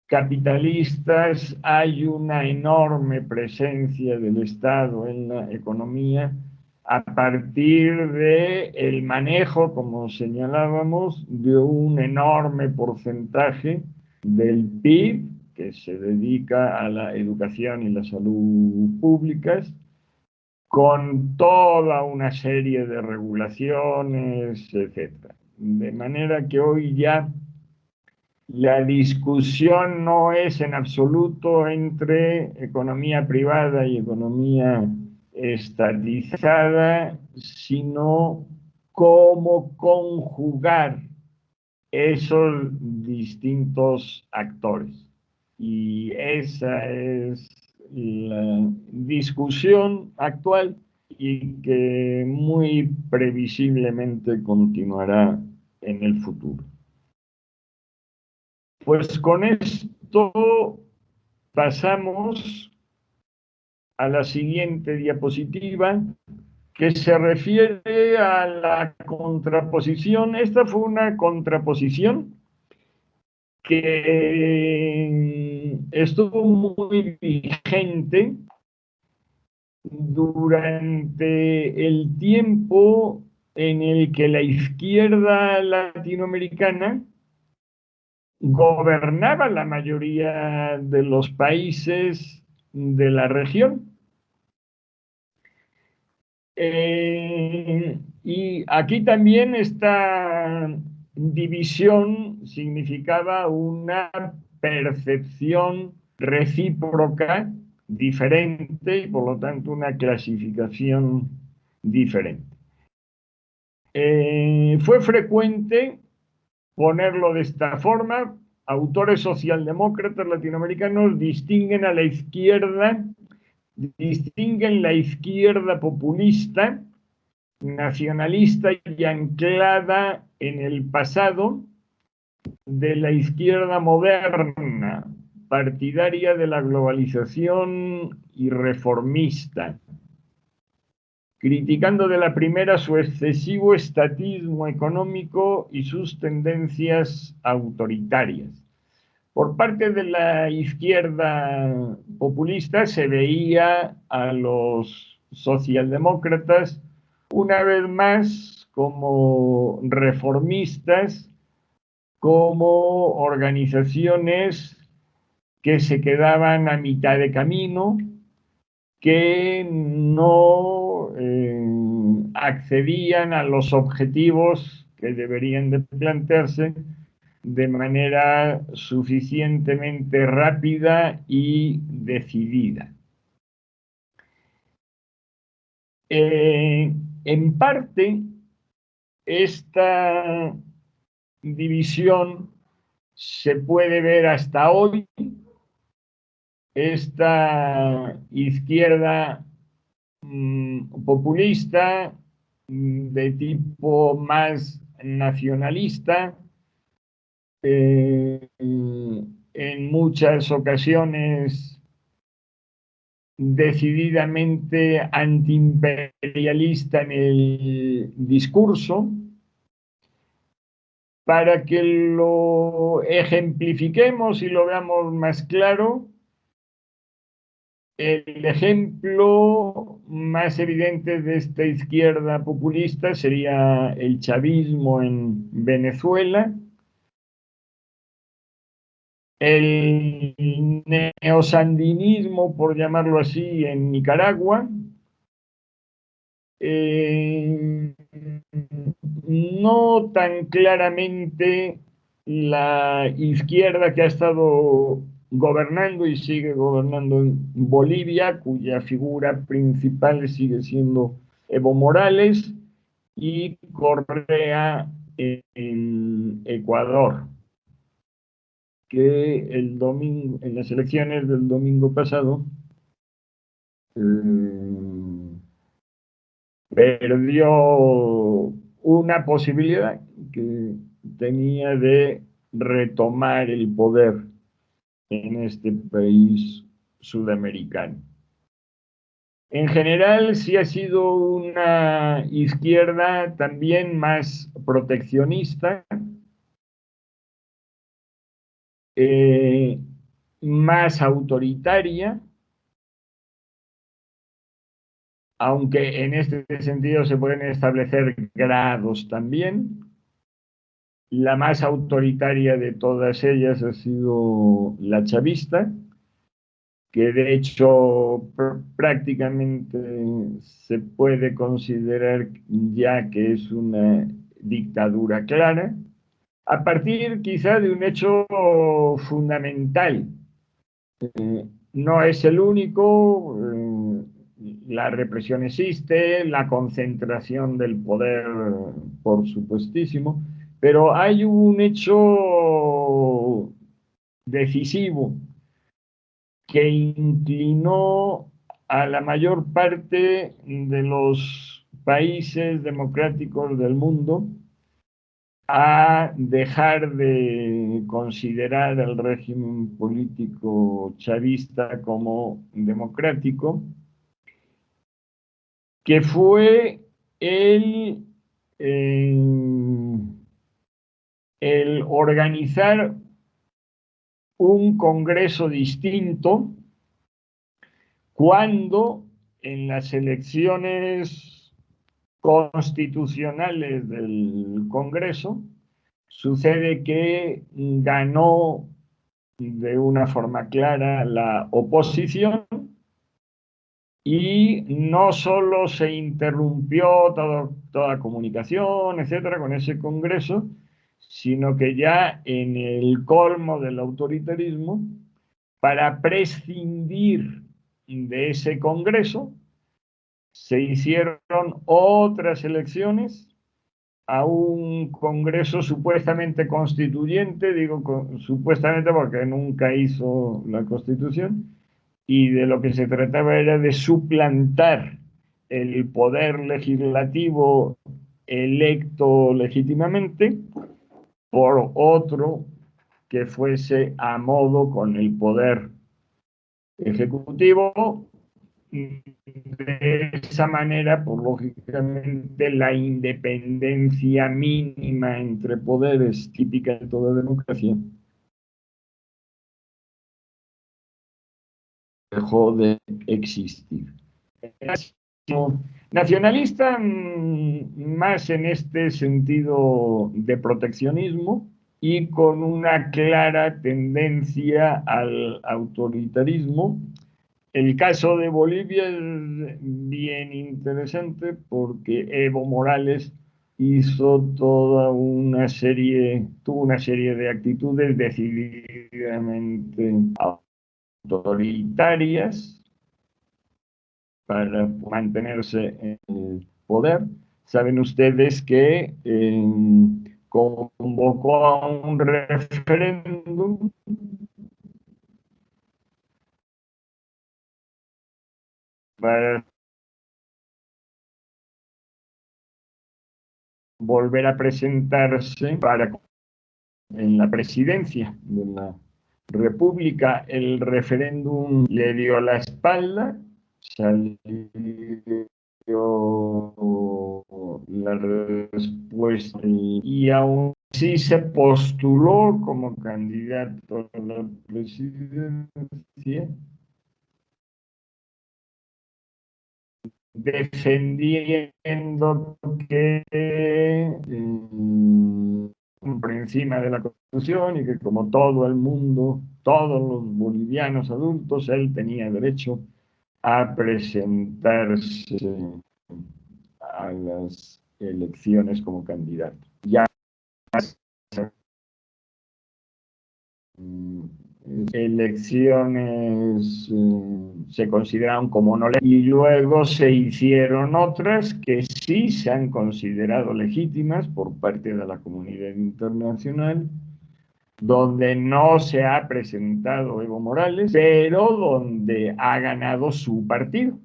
capitalistas hay una enorme presencia del Estado en la economía a partir de el manejo, como señalábamos, de un enorme porcentaje del PIB que se dedica a la educación y la salud públicas, con toda una serie de regulaciones, etc. De manera que hoy ya la discusión no es en absoluto entre economía privada y economía estatizada, sino cómo conjugar esos distintos actores. Y esa es la discusión actual y que muy previsiblemente continuará en el futuro. Pues con esto pasamos a la siguiente diapositiva, que se refiere a la contraposición. Esta fue una contraposición que estuvo muy vigente durante el tiempo en el que la izquierda latinoamericana gobernaba la mayoría de los países de la región. Y aquí también esta división significaba una percepción recíproca diferente y por lo tanto una clasificación diferente. Fue frecuente ponerlo de esta forma. Autores socialdemócratas latinoamericanos distinguen a la izquierda distinguen la izquierda populista, nacionalista y anclada en el pasado de la izquierda moderna, partidaria de la globalización y reformista, criticando de la primera su excesivo estatismo económico y sus tendencias autoritarias. Por parte de la izquierda populista se veía a los socialdemócratas una vez más como reformistas, como organizaciones que se quedaban a mitad de camino, que no accedían a los objetivos que deberían de plantearse de manera suficientemente rápida y decidida. En parte, esta división se puede ver hasta hoy. Esta izquierda populista de tipo más nacionalista, en muchas ocasiones decididamente antiimperialista en el discurso. Para que lo ejemplifiquemos y lo veamos más claro, el ejemplo más evidente de esta izquierda populista sería el chavismo en Venezuela, el neosandinismo, por llamarlo así, en Nicaragua, no tan claramente la izquierda que ha estado gobernando y sigue gobernando en Bolivia, cuya figura principal sigue siendo Evo Morales, y Correa en Ecuador, que el domingo, en las elecciones del domingo pasado, perdió una posibilidad que tenía de retomar el poder en este país sudamericano. En general, sí ha sido una izquierda también más proteccionista, más autoritaria, aunque en este sentido se pueden establecer grados también. La más autoritaria de todas ellas ha sido la chavista, que de hecho prácticamente se puede considerar ya que es una dictadura clara, a partir quizá de un hecho fundamental. No es el único, la represión existe, la concentración del poder, por supuestísimo, pero hay un hecho decisivo que inclinó a la mayor parte de los países democráticos del mundo a dejar de considerar el régimen político chavista como democrático, que fue eh, el organizar un congreso distinto cuando en las elecciones constitucionales del Congreso sucede que ganó de una forma clara la oposición y no solo se interrumpió toda comunicación, etcétera, con ese Congreso, sino que ya en el colmo del autoritarismo, para prescindir de ese Congreso, se hicieron otras elecciones a un Congreso supuestamente constituyente, digo supuestamente porque nunca hizo la Constitución, y de lo que se trataba era de suplantar el poder legislativo electo legítimamente por otro que fuese a modo con el poder ejecutivo. De esa manera, pues lógicamente la independencia mínima entre poderes típica de toda democracia dejó de existir. Nacionalista más en este sentido de proteccionismo y con una clara tendencia al autoritarismo. El caso de Bolivia es bien interesante porque Evo Morales tuvo una serie de actitudes decididamente autoritarias para mantenerse en el poder. Saben ustedes que convocó a un referéndum para volver a presentarse en la presidencia de la República. El referéndum le dio la espalda, salió la respuesta y aún así se postuló como candidato a la presidencia, defendiendo que por encima de la Constitución y que como todo el mundo, todos los bolivianos adultos, él tenía derecho a presentarse a las elecciones como candidato. Ya elecciones se consideraron como no legítimas y luego se hicieron otras que sí se han considerado legítimas por parte de la comunidad internacional, donde no se ha presentado Evo Morales, pero donde ha ganado su partido.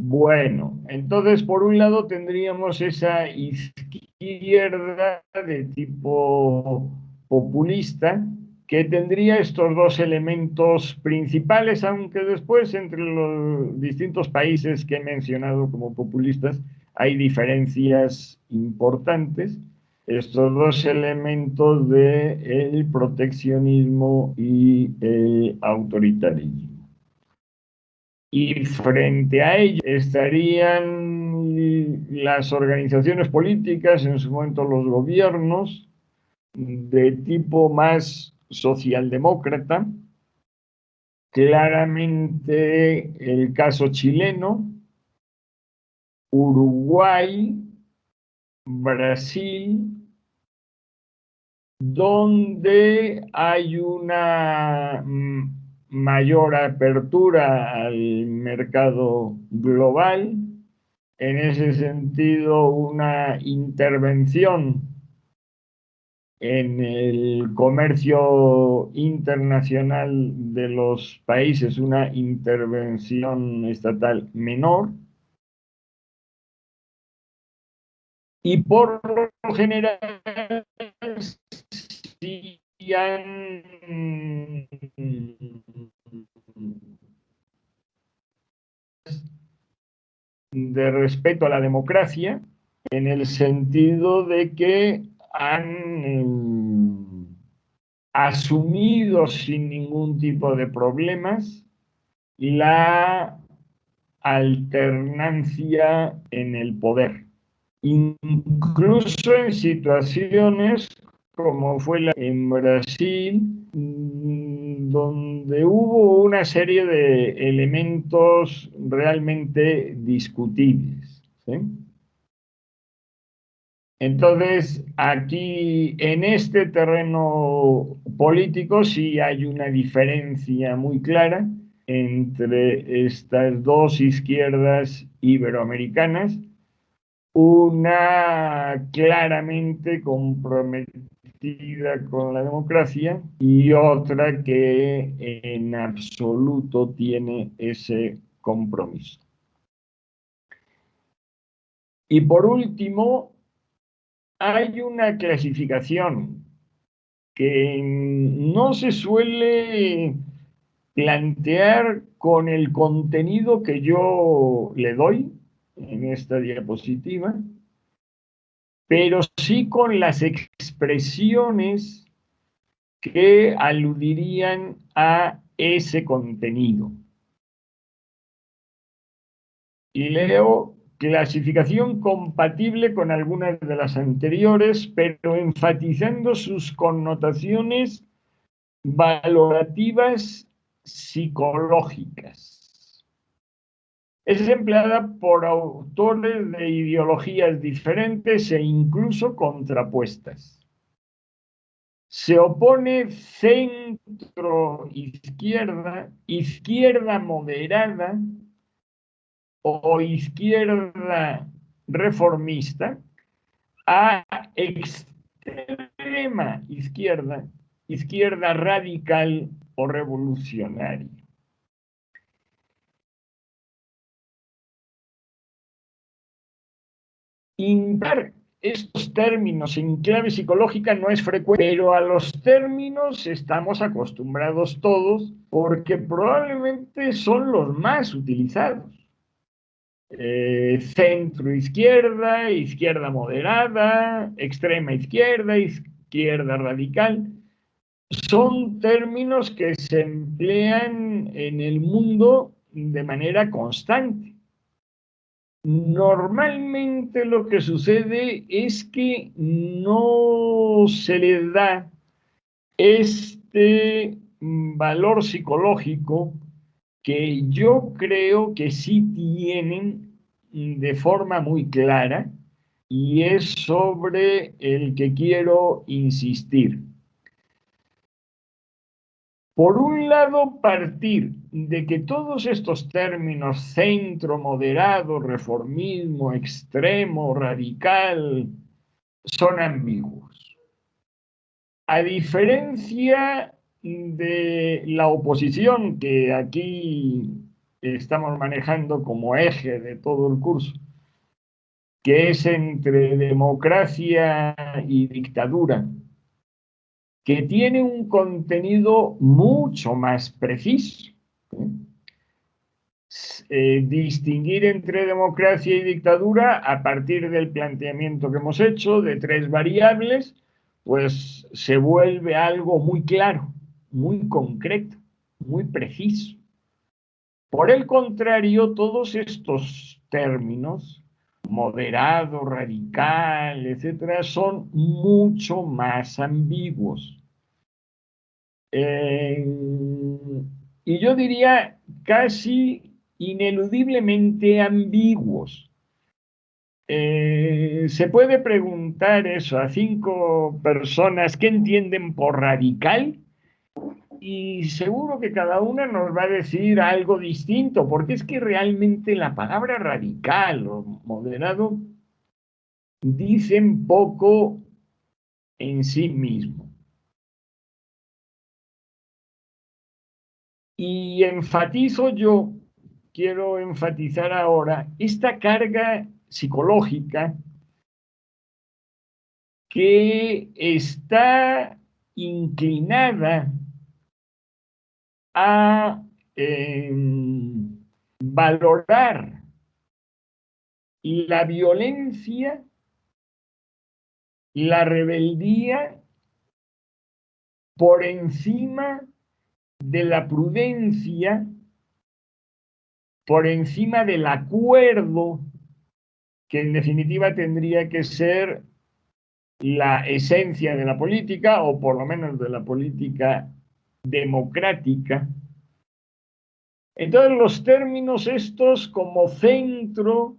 Bueno, entonces por un lado tendríamos esa izquierda de tipo populista que tendría estos dos elementos principales, aunque después entre los distintos países que he mencionado como populistas hay diferencias importantes. Estos dos elementos de el proteccionismo y el autoritarismo. Y frente a ello estarían las organizaciones políticas, en su momento los gobiernos, de tipo más socialdemócrata, claramente el caso chileno, Uruguay, Brasil, donde hay una mayor apertura al mercado global, en ese sentido una intervención en el comercio internacional de los países, una intervención estatal menor, y por lo general sí han de respeto a la democracia, en el sentido de que han asumido sin ningún tipo de problemas la alternancia en el poder, incluso en situaciones como fue en Brasil, donde hubo una serie de elementos realmente discutibles, ¿sí? Entonces, aquí en este terreno político sí hay una diferencia muy clara entre estas dos izquierdas iberoamericanas, una claramente comprometida comprometida con la democracia y otra que en absoluto tiene ese compromiso. Y por último, hay una clasificación que no se suele plantear con el contenido que yo le doy en esta diapositiva, pero sí con las expresiones que aludirían a ese contenido. Y leo: clasificación compatible con algunas de las anteriores, pero enfatizando sus connotaciones valorativas psicológicas. Es empleada por autores de ideologías diferentes e incluso contrapuestas. Se opone centro-izquierda, izquierda moderada o izquierda reformista a extrema izquierda, izquierda radical o revolucionaria. Intar estos términos en clave psicológica no es frecuente, pero a los términos estamos acostumbrados todos porque probablemente son los más utilizados. Centro izquierda, izquierda moderada, extrema izquierda, izquierda radical. Son términos que se emplean en el mundo de manera constante. Normalmente lo que sucede es que no se les da este valor psicológico que yo creo que sí tienen de forma muy clara, y es sobre el que quiero insistir. Por un lado, partir de que todos estos términos, centro, moderado, reformismo, extremo, radical, son ambiguos. A diferencia de la oposición que aquí estamos manejando como eje de todo el curso, que es entre democracia y dictadura, que tiene un contenido mucho más preciso. Distinguir entre democracia y dictadura a partir del planteamiento que hemos hecho de 3 variables, pues se vuelve algo muy claro, muy concreto, muy preciso. Por el contrario, todos estos términos, moderado, radical, etcétera, son mucho más ambiguos. Y yo diría casi ineludiblemente ambiguos. Se puede preguntar eso a 5 personas qué entienden por radical, y seguro que cada una nos va a decir algo distinto, porque es que realmente la palabra radical o moderado dicen poco en sí mismo. Y enfatizo yo, quiero enfatizar ahora, esta carga psicológica que está inclinada a valorar la violencia, la rebeldía, por encima de la prudencia, por encima del acuerdo, que en definitiva tendría que ser la esencia de la política, o por lo menos de la política democrática. Entonces los términos estos como centro,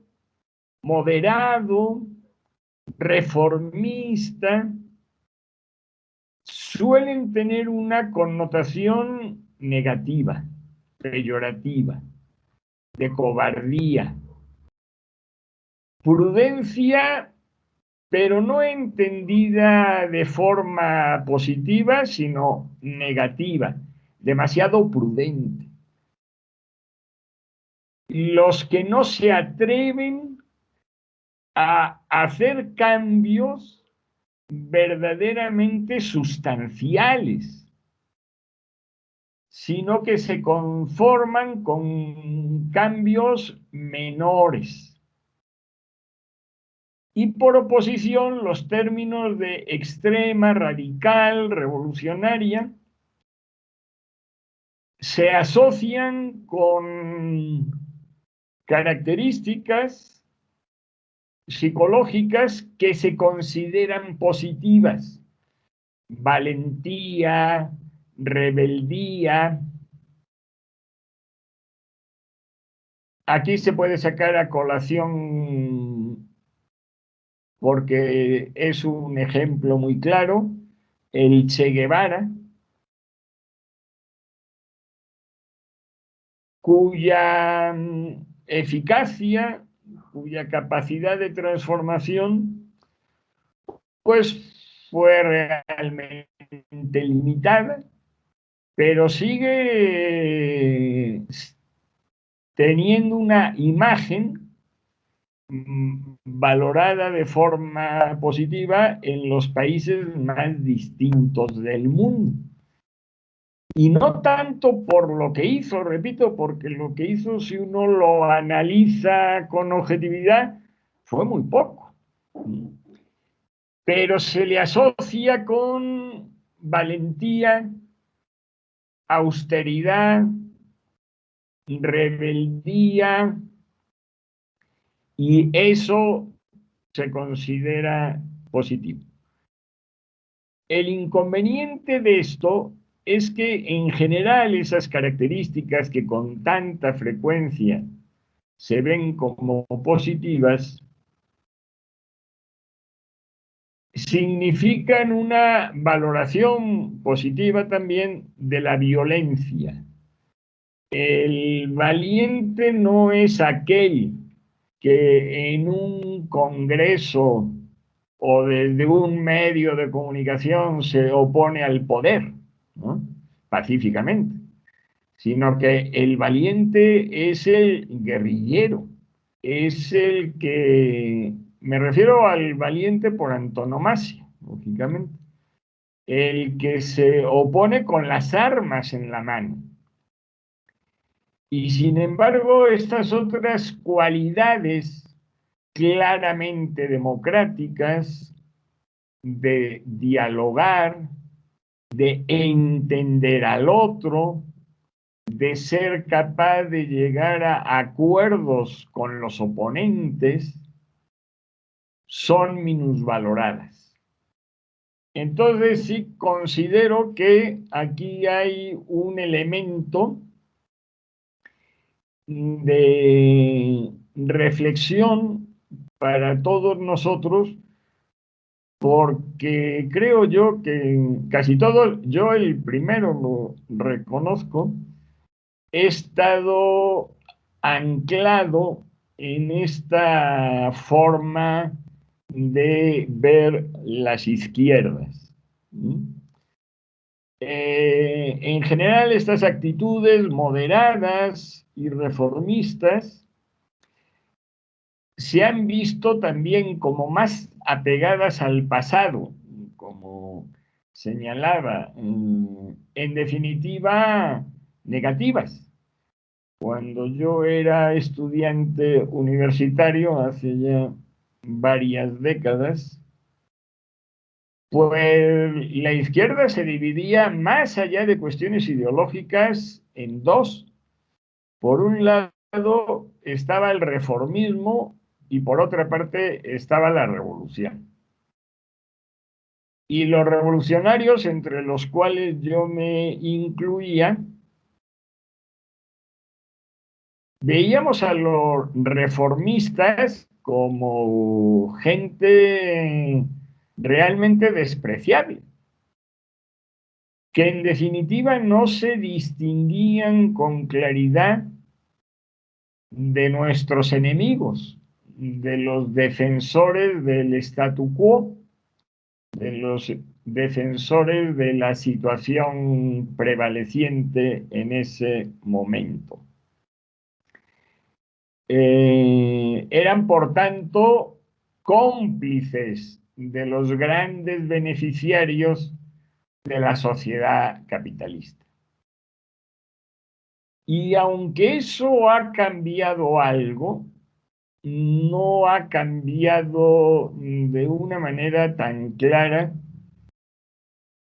moderado, reformista, suelen tener una connotación negativa, peyorativa, de cobardía. Prudencia pero no entendida de forma positiva, sino negativa, demasiado prudente. Los que no se atreven a hacer cambios verdaderamente sustanciales, sino que se conforman con cambios menores. Y por oposición, los términos de extrema, radical, revolucionaria, se asocian con características psicológicas que se consideran positivas: valentía, rebeldía. Aquí se puede sacar a colación, porque es un ejemplo muy claro, el Che Guevara, cuya eficacia, cuya capacidad de transformación, pues fue realmente limitada, pero sigue teniendo una imagen valorada de forma positiva en los países más distintos del mundo. Y no tanto por lo que hizo, repito, porque lo que hizo, si uno lo analiza con objetividad, fue muy poco. Pero se le asocia con valentía, austeridad, rebeldía, y eso se considera positivo. El inconveniente de esto es que en general esas características que con tanta frecuencia se ven como positivas significan una valoración positiva también de la violencia. El valiente no es aquel que en un congreso o desde un medio de comunicación se opone al poder, ¿no?, pacíficamente, sino que el valiente es el guerrillero, es el que, me refiero al valiente por antonomasia, lógicamente, el que se opone con las armas en la mano. Y sin embargo, estas otras cualidades claramente democráticas, de dialogar, de entender al otro, de ser capaz de llegar a acuerdos con los oponentes, son minusvaloradas. Entonces sí considero que aquí hay un elemento de reflexión para todos nosotros, porque creo yo que casi todo, yo el primero lo reconozco, he estado anclado en esta forma de ver las izquierdas. En general, estas actitudes moderadas y reformistas se han visto también como más apegadas al pasado, como señalaba, en definitiva, negativas. Cuando yo era estudiante universitario, hace ya varias décadas, pues la izquierda se dividía, más allá de cuestiones ideológicas, en dos. Por un lado estaba el reformismo y por otra parte estaba la revolución. Y los revolucionarios, entre los cuales yo me incluía, veíamos a los reformistas como gente realmente despreciable, que en definitiva no se distinguían con claridad de nuestros enemigos. de los defensores del statu quo, de los defensores de la situación prevaleciente en ese momento. Eran, por tanto, cómplices de los grandes beneficiarios de la sociedad capitalista. Y aunque eso ha cambiado algo, no ha cambiado de una manera tan clara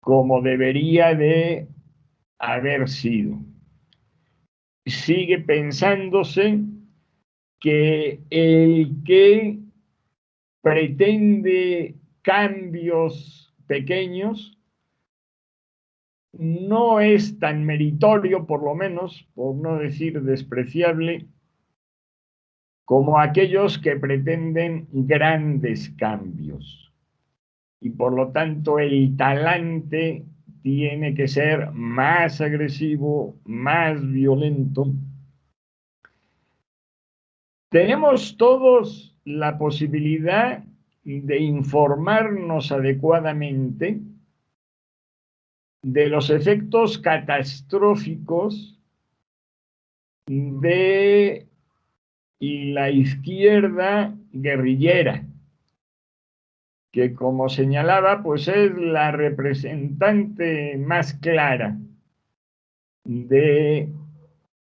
como debería de haber sido. Sigue pensándose que el que pretende cambios pequeños no es tan meritorio, por lo menos, por no decir despreciable, como aquellos que pretenden grandes cambios. Y por lo tanto el talante tiene que ser más agresivo, más violento. Tenemos todos la posibilidad de informarnos adecuadamente de los efectos catastróficos de la izquierda guerrillera, que, como señalaba, pues es la representante más clara de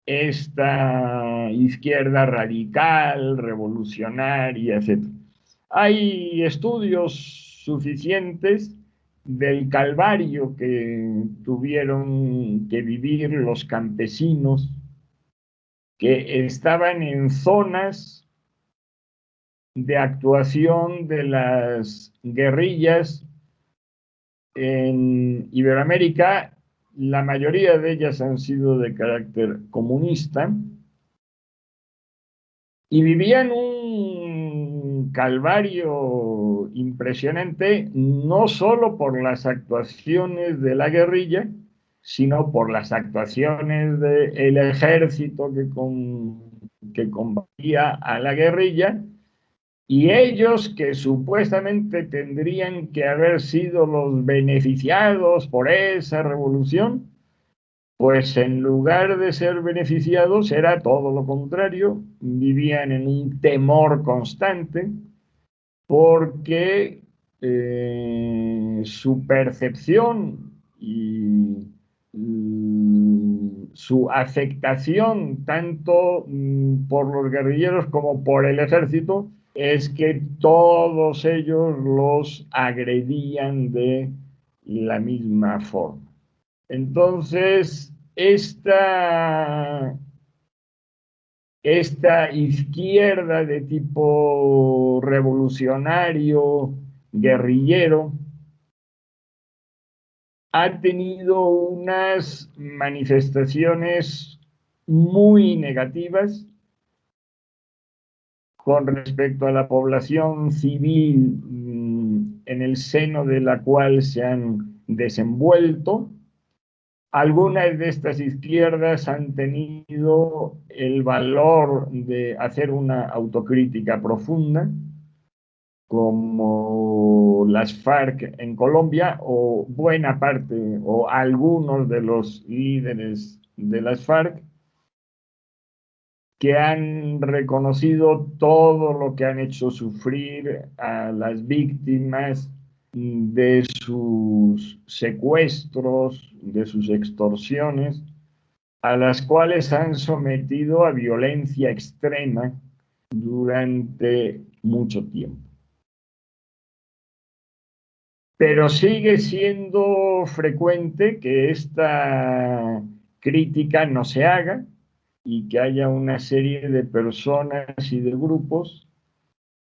esta izquierda radical, revolucionaria, etc. Hay estudios suficientes del calvario que tuvieron que vivir los campesinos que estaban en zonas de actuación de las guerrillas en Iberoamérica. La mayoría de ellas han sido de carácter comunista y vivían un calvario impresionante, no solo por las actuaciones de la guerrilla, sino por las actuaciones del ejército que combatía a la guerrilla, y ellos, que supuestamente tendrían que haber sido los beneficiados por esa revolución, pues en lugar de ser beneficiados era todo lo contrario, vivían en un temor constante porque su percepción y su afectación tanto por los guerrilleros como por el ejército es que todos ellos los agredían de la misma forma. Entonces, esta izquierda de tipo revolucionario, guerrillero, ha tenido unas manifestaciones muy negativas con respecto a la población civil en el seno de la cual se han desenvuelto. Algunas de estas izquierdas han tenido el valor de hacer una autocrítica profunda, como las FARC en Colombia, o buena parte, o algunos de los líderes de las FARC, que han reconocido todo lo que han hecho sufrir a las víctimas de sus secuestros, de sus extorsiones, a las cuales han sometido a violencia extrema durante mucho tiempo. Pero sigue siendo frecuente que esta crítica no se haga y que haya una serie de personas y de grupos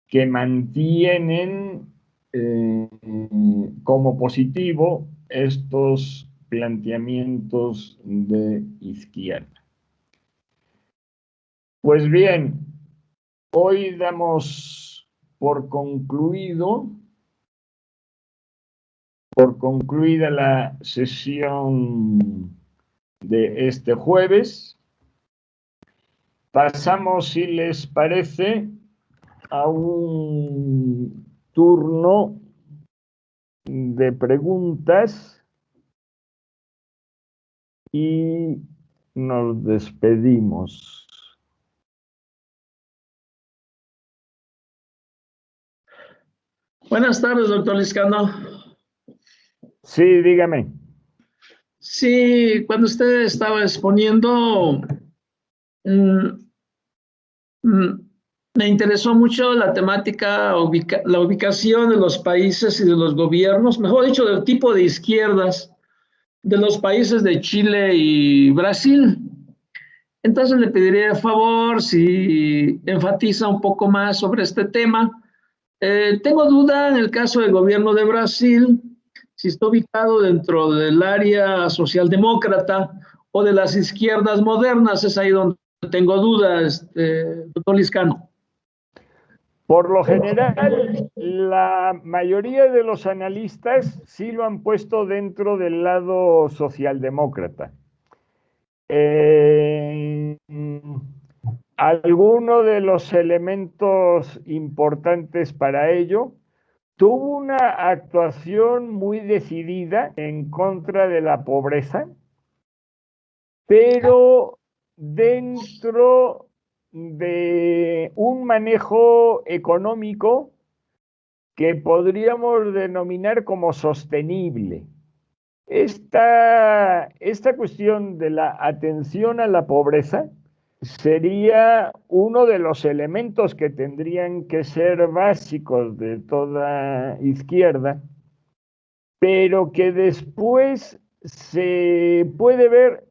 que mantienen como positivo estos planteamientos de izquierda. Pues bien, hoy damos por concluida la sesión de este jueves. Pasamos, si les parece, a un turno de preguntas y nos despedimos. Buenas tardes, doctor Liscano. Sí, dígame. Sí, cuando usted estaba exponiendo, mm, me interesó mucho la temática, la ubicación de los países y de los gobiernos, mejor dicho, del tipo de izquierdas de los países de Chile y Brasil. Entonces le pediría el favor si enfatiza un poco más sobre este tema. Tengo duda en el caso del gobierno de Brasil, si está ubicado dentro del área socialdemócrata o de las izquierdas modernas. Es ahí donde tengo dudas, doctor Liscano. Por lo general, la mayoría de los analistas sí lo han puesto dentro del lado socialdemócrata. Alguno de los elementos importantes para ello tuvo una actuación muy decidida en contra de la pobreza, pero dentro de un manejo económico que podríamos denominar como sostenible. Esta cuestión de la atención a la pobreza sería uno de los elementos que tendrían que ser básicos de toda izquierda, pero que después se puede ver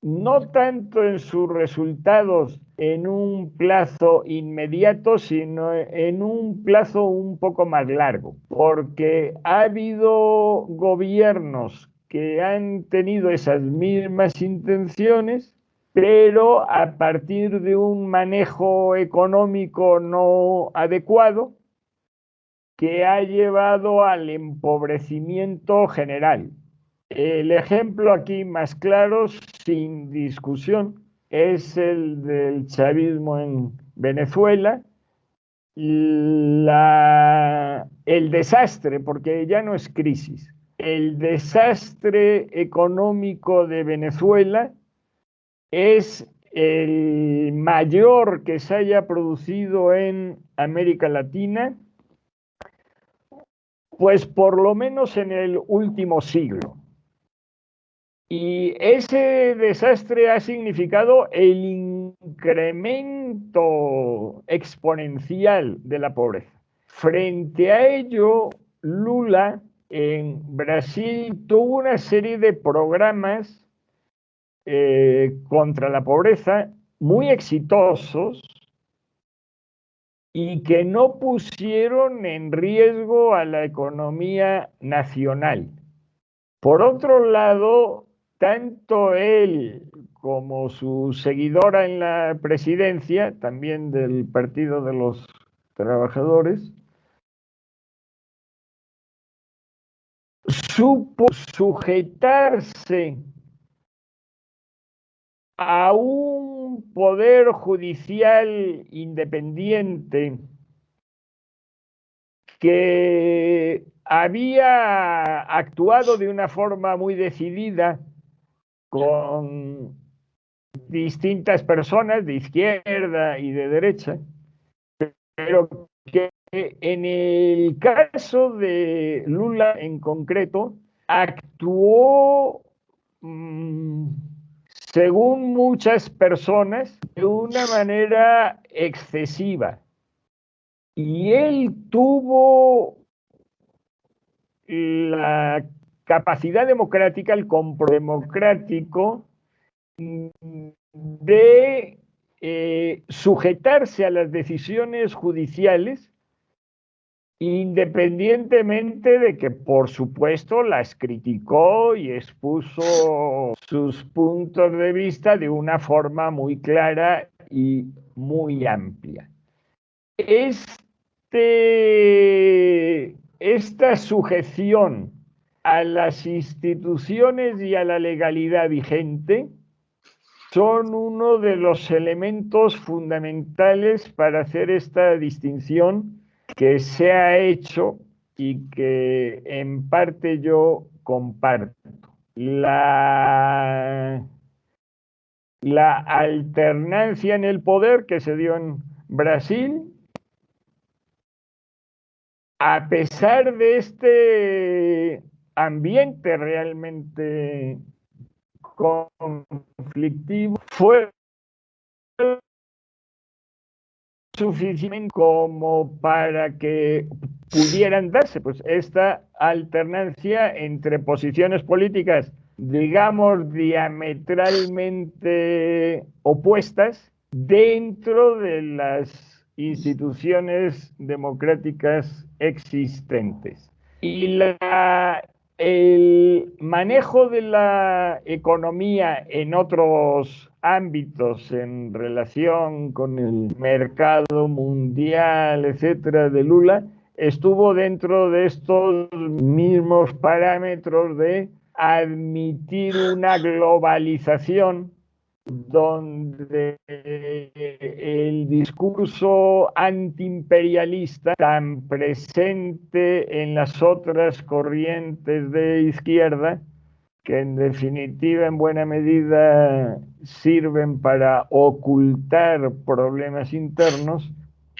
no tanto en sus resultados en un plazo inmediato, sino en un plazo un poco más largo, porque ha habido gobiernos que han tenido esas mismas intenciones, pero a partir de un manejo económico no adecuado, que ha llevado al empobrecimiento general. El ejemplo aquí más claro, sin discusión, es el del chavismo en Venezuela. El desastre, porque ya no es crisis, el desastre económico de Venezuela es el mayor que se haya producido en América Latina, pues por lo menos en el último siglo. Y ese desastre ha significado el incremento exponencial de la pobreza. Frente a ello, Lula en Brasil tuvo una serie de programas contra la pobreza muy exitosos y que no pusieron en riesgo a la economía nacional. Por otro lado, tanto él como su seguidora en la presidencia, también del Partido de los Trabajadores, supo sujetarse a un poder judicial independiente que había actuado de una forma muy decidida con distintas personas de izquierda y de derecha, pero que en el caso de Lula en concreto actuó, según muchas personas, de una manera excesiva. Y él tuvo la capacidad democrática, el compromiso democrático de sujetarse a las decisiones judiciales, independientemente de que, por supuesto, las criticó y expuso sus puntos de vista de una forma muy clara y muy amplia. Esta sujeción a las instituciones y a la legalidad vigente son uno de los elementos fundamentales para hacer esta distinción que se ha hecho y que en parte yo comparto. La alternancia en el poder que se dio en Brasil, a pesar de este ambiente realmente conflictivo, fue suficiente como para que pudieran darse pues esta alternancia entre posiciones políticas, digamos, diametralmente opuestas dentro de las instituciones democráticas existentes. Y el manejo de la economía en otros ámbitos en relación con el mercado mundial, etcétera, de Lula, estuvo dentro de estos mismos parámetros de admitir una globalización donde el discurso antiimperialista tan presente en las otras corrientes de izquierda, que en definitiva en buena medida sirven para ocultar problemas internos,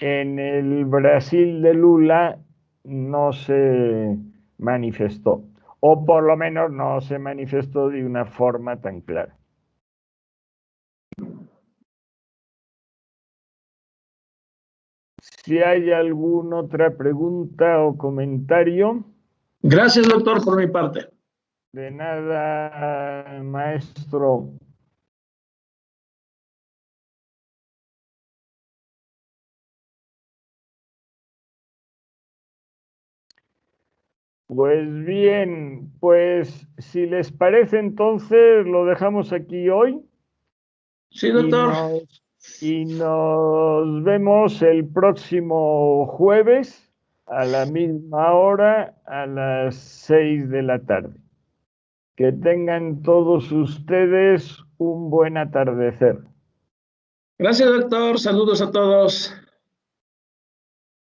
en el Brasil de Lula no se manifestó, o por lo menos no se manifestó de una forma tan clara. Si hay alguna otra pregunta o comentario. Gracias, doctor, por mi parte. De nada, maestro. Pues bien, pues si les parece entonces lo dejamos aquí hoy. Sí, doctor. Y nos vemos el próximo jueves a la misma hora, a las 6 de la tarde. Que tengan todos ustedes un buen atardecer. Gracias, doctor. Saludos a todos.